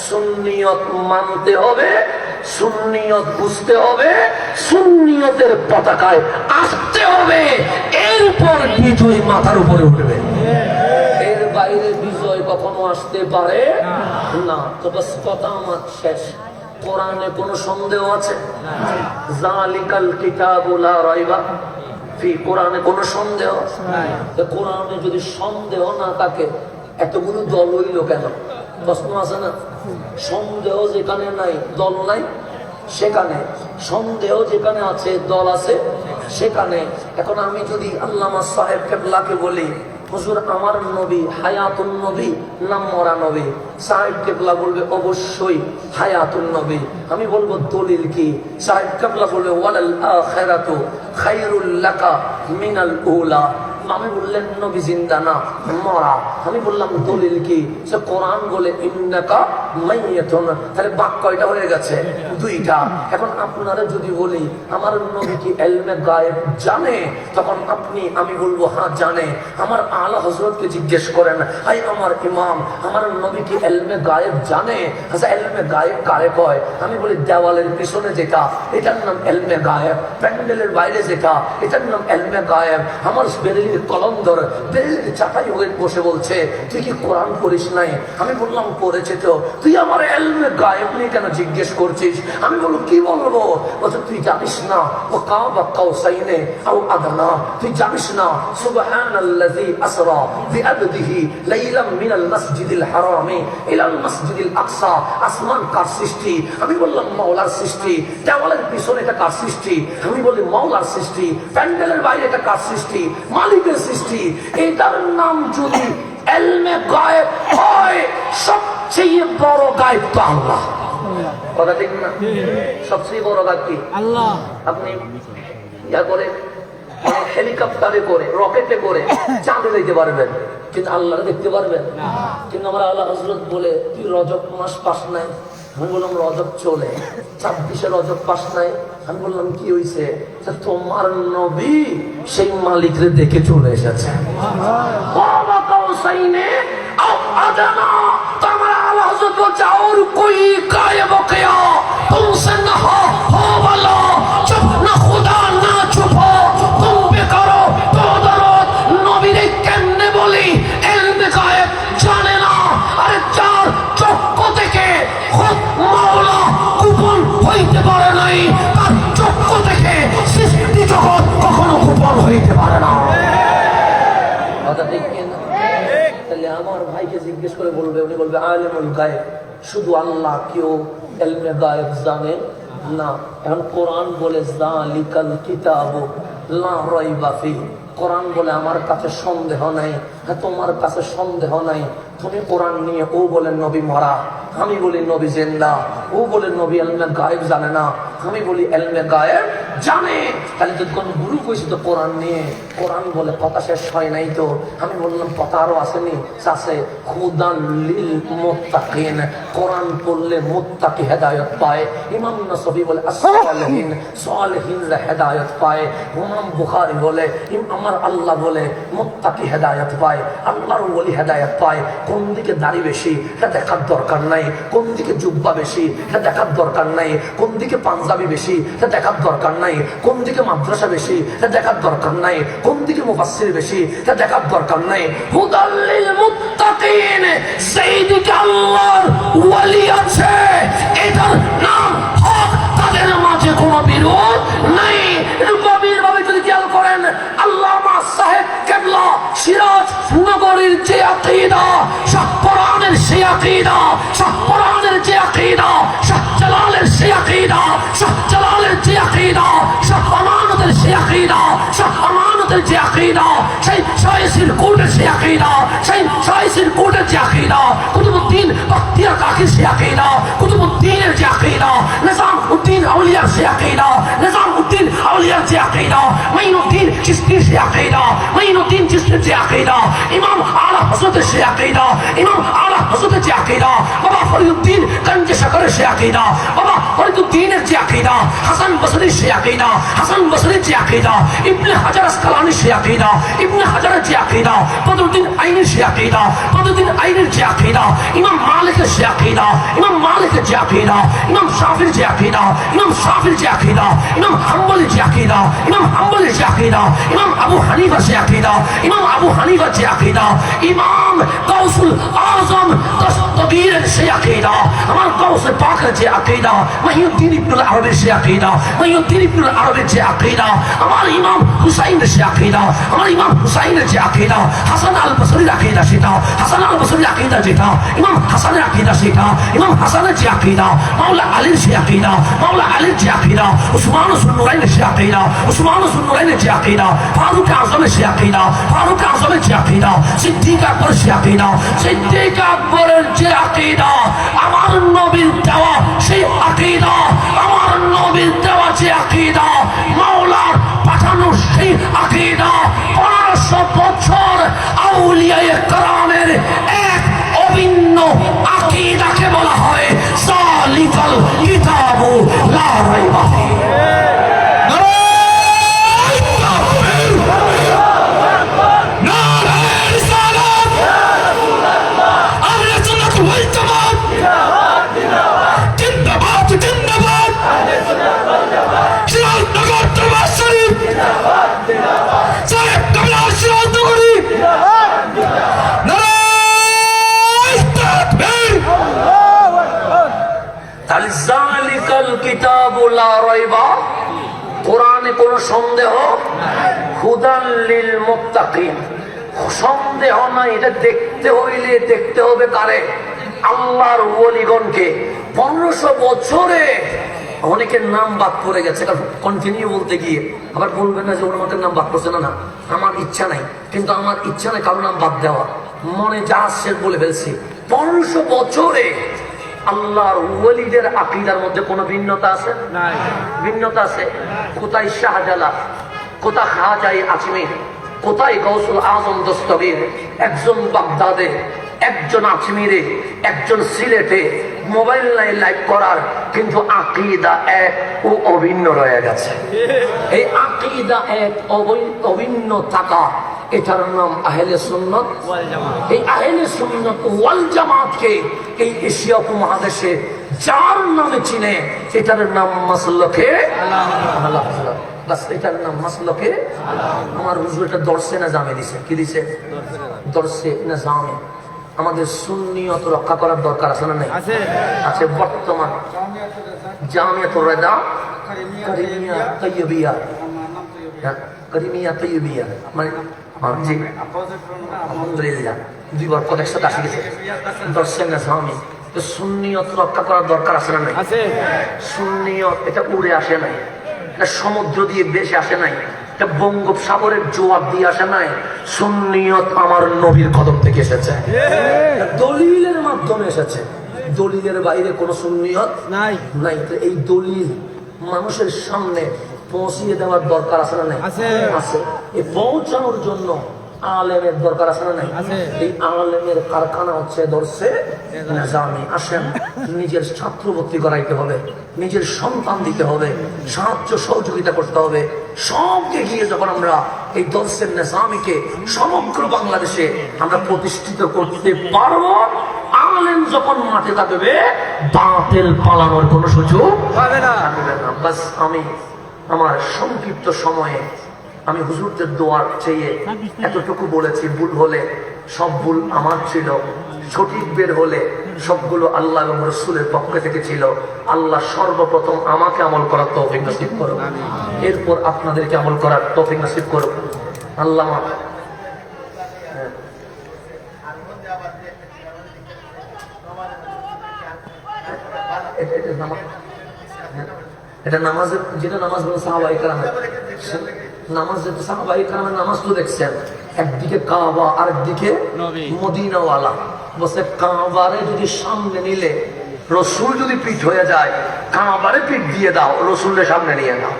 সুন্নিয়ত মানতে হবে, সুন্নিয়ত বুঝতে হবে, সুন্নিয়তের পতাকায় আসতে হবে, এরপর বিজয় মাথার উপরে উঠবে। এর বাইরে বিজয় কখনো আসতে পারে না। তো বাস কথা আমার শেষ। কোরআনে কোনো সন্দেহ আছে? জালিকাল কিতাবু লা রাইবা ফি, কোরআনে কোনো সন্দেহ আছে? কোরআনে যদি সন্দেহ না থাকে, এতগুলো দল হইল কেন? প্রশ্ন আছে না? সন্দেহ যেখানে নাই দল নাই, সেখানে সন্দেহ যেখানে আছে দল আছে সেখানে। এখন আমি যদি আল্লামা সাহেব কেবলাকে বলি, হুজুর আমার নবী হায়াতুন নবী না মরা নবী? সাহেব কেবলা বলবে অবশ্যই হায়াতুন নবী। আমি বলবো দলিল কি? সাহেব কেবলা বলবে ওয়ালাল আখিরাতু খায়রুল লাকা মিনাল উলা। আমি বললেন নবী জিন্দা না মরা। আমি বললাম দলিল কি? সে কোরআন বলে ইন্নাকা মাইয়াতুন। তাহলে বাক কয়টা হয়ে গেছে? দুইটা। এখন আপনারা যদি বলি আমার নবী কি ইলমে গায়েব জানে, তখন আপনি আমি বলবো হ্যাঁ জানে। আমার আলা হযরতকে জিজ্ঞেস করেন, হাই আমার ইমাম আমার নবী কি ইলমে গায়েব জানে? আচ্ছা ইলমে গায়েব কারে কয়? আমি বলি দেওয়ালের পিছনে যেটা এটার নাম ইলমে গায়েব, প্যান্ডেলের বাইরে যেটা এটার নাম ইলমে গায়েব। আমার বেরেলির কলন্দর বেরেলির চাটাই হয়ে বসে বলছে তুই কি কোরআন পড়িস নাই? আমি বললাম পড়েছে তো। তুই আমার ইলমে গায়েব নিয়ে কেন জিজ্ঞেস করছিস? আমি বলবো কি বলবো? বলছে তুই জানিস না ও কাবা কাউসাইনে আও আদনা? তুই জানিস না সুবহানাল্লাযী আসরা বিআবদিহি লাইলাম মিনাল মাসজিদিল হারামি ইলাল মাসজিদিল আকসা। আসমান কার সৃষ্টি? আমি বললাম মাওলার সৃষ্টি। দেওয়ালের পিছনে এটা কার সৃষ্টি? আমি বলি মাওলার সৃষ্টি। প্যান্ডেলের বাইরে এটা কার সৃষ্টি? মালিকের সৃষ্টি। এটার নাম যদি ইলমে গায়েব হয়, সবচেয়ে বড় গায়েব তো আল্লাহ। কথা ঠিক না? সবচেয়ে বড় গায়েব কি? আল্লাহ। আপনি ইয়া করে হেলিকপ্টারে করে রকেটে করে চাঁদে যেতে পারবেন, কিন্তু আল্লাহ দেখতে পারবেন না। কিন্তু আমরা আল্লাহ হযরত বলে তুই রজব মাস পাস নাই? আমি বললাম রজব চলে 26 রজব পাস নাই? আমি বললাম কি হয়েছে? তোমার নবী সেই মালিকরে দেখে চলে এসেছে। তোমার আল্লাহ হযরত বলছে और कोई गायब किया तुमसे न हो वाला चुप न खुदा ना चुप हो तुम भी करो तो दरद नबी रे কেমনে বলি ইলমে গায়েব জানে না? আরে চার চক্ষু থেকে খুদ মাওলা গোপন হইতে পারে নাই, তার চক্ষু থেকে সৃষ্টি জগৎ কখনো গোপন হইতে পারে না। কথা ঠিক না? তাহলে আমার ভাইকে জিজ্ঞেস করে বলবে, উনি বলবে আলিমুল গায়েব, শুধু আল্লাহ কেউ ইলমে গায়েব জানে না। এখন কোরআন বলে যালিকাল কিতাবু লা রাইবা ফিহি। কোরআন বলে আমার কাছে সন্দেহ নাই। হ্যাঁ তোমার কাছে সন্দেহ নাই। তুমি কোরআন নিয়ে ও বলে নবী মরা, আমি বলি নবী জিন্দা। ও বলে নবী ইলমে গায়েব জানে না, আমি বলি ইলমে গায়েব জানে। তাহলে যদি কোন গুরু কইছে তো কোরআন নিয়ে, কোরআন বলে কথা শেষ হয় নাই তো। আমি বললাম কথা আরো আসেনি, আছে হুদান লিল মুত্তাকিন। কোরআন পড়লে মুত্তাকি হেদায়েত পায়। ইমাম নসবী বলে as-সালিহিন, সালিহিনরা হেদায়েত পায়। ইমাম বুখারী বলে আমার আল্লাহ বলে মুত্তাকি হেদায়েত পায়, আল্লাহর ওলি হেদায়েত পায়। কোন দিকে দাড়ি বেশি এটা দেখার দরকার নাই, কোন দিকে জুব্বা বেশি এটা দেখার দরকার নাই, কোন দিকে পাঞ্জাবি বেশি এটা দেখার দরকার নাই, কোন দিকে মাদ্রাসা বেশি এটা দেখার দরকার নাই, কোন দিকে মুফাসসির বেশি এটা দেখার দরকার নাই। হুদাল লিল মুত্তাকিন, সেই দিকে আল্লাহর ওলি আছে, এটার নাম হক। তাদের মাঝে কোনো বিরোধ নাই। গভীরভাবে যদি খেয়াল করেন, আল্লামা সাহেব কেবলা সিরাজ নগরীর যে আকীদা, শাহ কোরআনের সে আকীদা, শাহ কোরআনের যে আকীদা, শাহ জালালের সে আকীদা, শাহ জালালের যে আকীদা, শাহ আমানতের সে আকীদা, শাহ আমানতের যে আকীদা, সেই শাইসির কোটের সে আকীদা, সেই শাইসির কোটের যে আকীদা, কুতুবউদ্দিন বখতিয়ার কাকির সে আকীদা, কুতুবউদ্দিনের যে আকীদা, নিজামউদ্দিন আউলিয়ার সে আকীদা, নিজামউদ্দিন আউলিয়ার যে আকীদা, মাইনুদ্দিন চিশতির সে আকীদা, মাইনুদ্দিন চিশতির যে আকীদা, ইমাম আলা হযরতের সে আকীদা, ইমাম আলা হযরতের যে আকীদা, বাবা ফরিদউদ্দিন গঞ্জে শকরের সে আকীদা, বাবা ফরিদউদ্দিনের যে আকীদা, হাসান বসরির সে আকীদা, হাসান বসরির যে আকীদা, ইবনে হাজার আসকালানির সে আকীদা, ইবনে হাজারের যে আকীদা, বদরুদ্দিন আইনির সে আকীদা, বদরুদ্দিন আইনের যে আকীদা, ইমাম মালিকের সে আকীদা, ইমাম মালিকের যে আকীদা, ইমাম শাফির যে আকীদা, ইমাম শাফির যে আকীদা, ইমাম হাম্বলের যে আকীদা, ইমাম হাম্বলের যে আকীদা, ইমাম আবু হানিফার যে আকীদা, ইমাম আবু হানিফার যে আকীদা, ইমাম গাউসুল আযম ফকিরের সেই আকীদা, আমার গাউসে পাকের যে আকীদা, মহিউদ্দিন ইবনুল আরবের সেই আকীদা, মহিউদ্দিন ইবনুল আরবের যে আকীদা, আমার ইমাম হুসাইনের যে আকীদা, আমার ইমাম হুসাইনের যে আকীদা, হাসান আল বসরির আকীদা সেটা, হাসান আল বসরির আকীদা যেটা, ইমাম হাসানের আকীদা সেটা, ইমাম হাসানের যে আকীদা, মাওলা আলীর যে আকীদা, মাওলা আলীর যে আকীদা, উসমান সুন্নুরাইনের যে আকীদা, উসমান সুন্নুরাইনের যে আকীদা, ফারুক আযমের যে আকীদা, ফারুক আযমের যে আকীদা, সিদ্দিক আকবরের যে আকীদা, সিদ্দিক আকবরের যে আকীদা, আমার নবীর দেওয়া সেই আকীদা, আমার নবীর দেওয়া যে আকীদা, মাওলার পাঠানো সেই আকীদা, 1500 বছর আউলিয়ায়ে কেরামের এক অভিন্ন আকীদাকে বলা হয় যালিকাল কিতাবু লা রাইবা ফীহ। কোরআনে কোন সন্দেহ, হুদাল লিল মুত্তাকিন, সন্দেহ নাই। এটা দেখতে হইলে দেখতে হবে কারে? আল্লাহর ওলিগণকে। 1500 বছরে অনেকের নাম বাদ পড়ে গেছে, কন্টিনিউ বলতে গিয়ে আবার বলবেন না যে ওর আমাদের নাম বাদ পড়ছে। না, আমার ইচ্ছা নাই, কিন্তু আমার ইচ্ছা নাই কারো নাম বাদ দেওয়া, মনে যা আসছে বলে ফেলছি। 1500 বছরে আল্লাহর ওলিদের আকীদার মধ্যে কোনো ভিন্নতা আছে? নাই। ভিন্নতা আছে। কোথায় শাহজালাল, কোথায় খাজাই আজমির, কোথায় গাউসুল আজম দস্তগীর, একজন বাগদাদে, একজন আজমিরে, একজন সিলেটে মোবাইল নাই লাইভ করার, কিন্তু আকীদা এক ও অভিন্ন রয়ে গেছে। এই আকীদা এক অভিন্ন থাকা, এটার নাম আহলে সুন্নাত ওয়াল জামাত। এই আহলে সুন্নাত ওয়াল জামাতকে এই এশিয়া উপমহাদেশে যার নামে চিনে, এটার নাম মাসলকে আহলে হাদিস। বাস, এটার নাম মাসলকে। আমার হুজুর এটা দর্শে না জামে দিছে। কি দিছে? দর্শে না জামে। আমাদের সুন্নিয়ত রক্ষা করার দরকার আছে না? নাই আছে। বর্তমান জামিয়াতুর রিদা কারিমিয়া তাইয়্যিবিয়া, কারিমিয়া তাইয়্যিবিয়া মানে জি আলহামদুলিল্লাহ 2 বার পদ একসাথে আসে গেছে। দর্শে না জামে। সুন্নিয়ত রক্ষা করার দরকার আছে না? নাই আছে। সুন্নিয়ত এটা উড়ে আসে নাই, এটা সমুদ্র দিয়ে বেশি আসে নাই, এটা বঙ্গোপসাগরের জোয়ার দিয়ে আসে নাই। সুন্নিয়ত আমার নবীর কদম থেকে এসেছে, দলিলের মাধ্যমে এসেছে। দলিলের বাইরে কোন সুন্নিয়ত নাই নাই। এই দলিল মানুষের সামনে পৌঁছিয়ে দেওয়ার দরকার আছে না? নাই আছে। এই পৌঁছানোর জন্য আলেমের দরকার আছে না? নাই আছে। এই আলেমের কারখানা হচ্ছে দর্শে নিজামী। আসেন, নিজের ছাত্র ভর্তি করাইতে হবে, নিজের সন্তান দিতে হবে, সাহায্য সহযোগিতা করতে হবে। সবকে গিয়ে যখন আমরা এই দর্শের নিজামীকে সমগ্র বাংলাদেশে আমরা প্রতিষ্ঠিত করতে পারবো, আলেম যখন মাঠে থাকবে, বাতিল পালানোর কোনো সুযোগ পাবে না। বাস, আমি আমার সংক্ষিপ্ত সময়ে আমি হুজুরদের দোয়ার চেয়ে এতটুকু বলেছি। ভুল হলে সব ভুল আমার ছিল, সঠিক বের হলে সবগুলো আল্লাহ এবং রাসূলের পক্ষ থেকে ছিল। আল্লাহ সর্বপ্রথম আমাকে আমল করার তৌফিক নসিব করো, এরপর আপনাদেরকে আমল করার তৌফিক নসিব করো। আল্লাহ এটা নামাজের, যেটা নামাজ বলে সাহাবায়ে কেরামের নামাজ, যেটা সাহাবায়ে কেরামের নামাজ তো দেখছেন, একদিকে কাবা আর একদিকে মদিনাওয়ালা। বসে কাবারে যদি সামনে নিলে, রসুল যদি পিঠ হয়ে যায়, কাবারে পিঠ দিয়ে দাও, রসুলের সামনে নিয়ে নাও।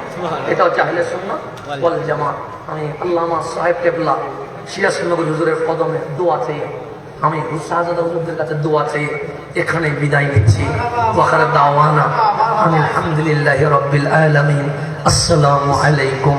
এটা হচ্ছে আহলে সুন্নাত ওয়াল জামাত। আমি আল্লামা সাহেব কেবলা সিরাজনগর হুজুরের কদমে দোয়া চেয়ে, আমি শাহজাদা হুজুরদের কাছে দোয়া চেয়ে এখানে বিদায় নিচ্ছি। ওয়াখার দাওয়ানা আলহামদুলিল্লাহি রাব্বিল আলামিন। আসসালামু আলাইকুম।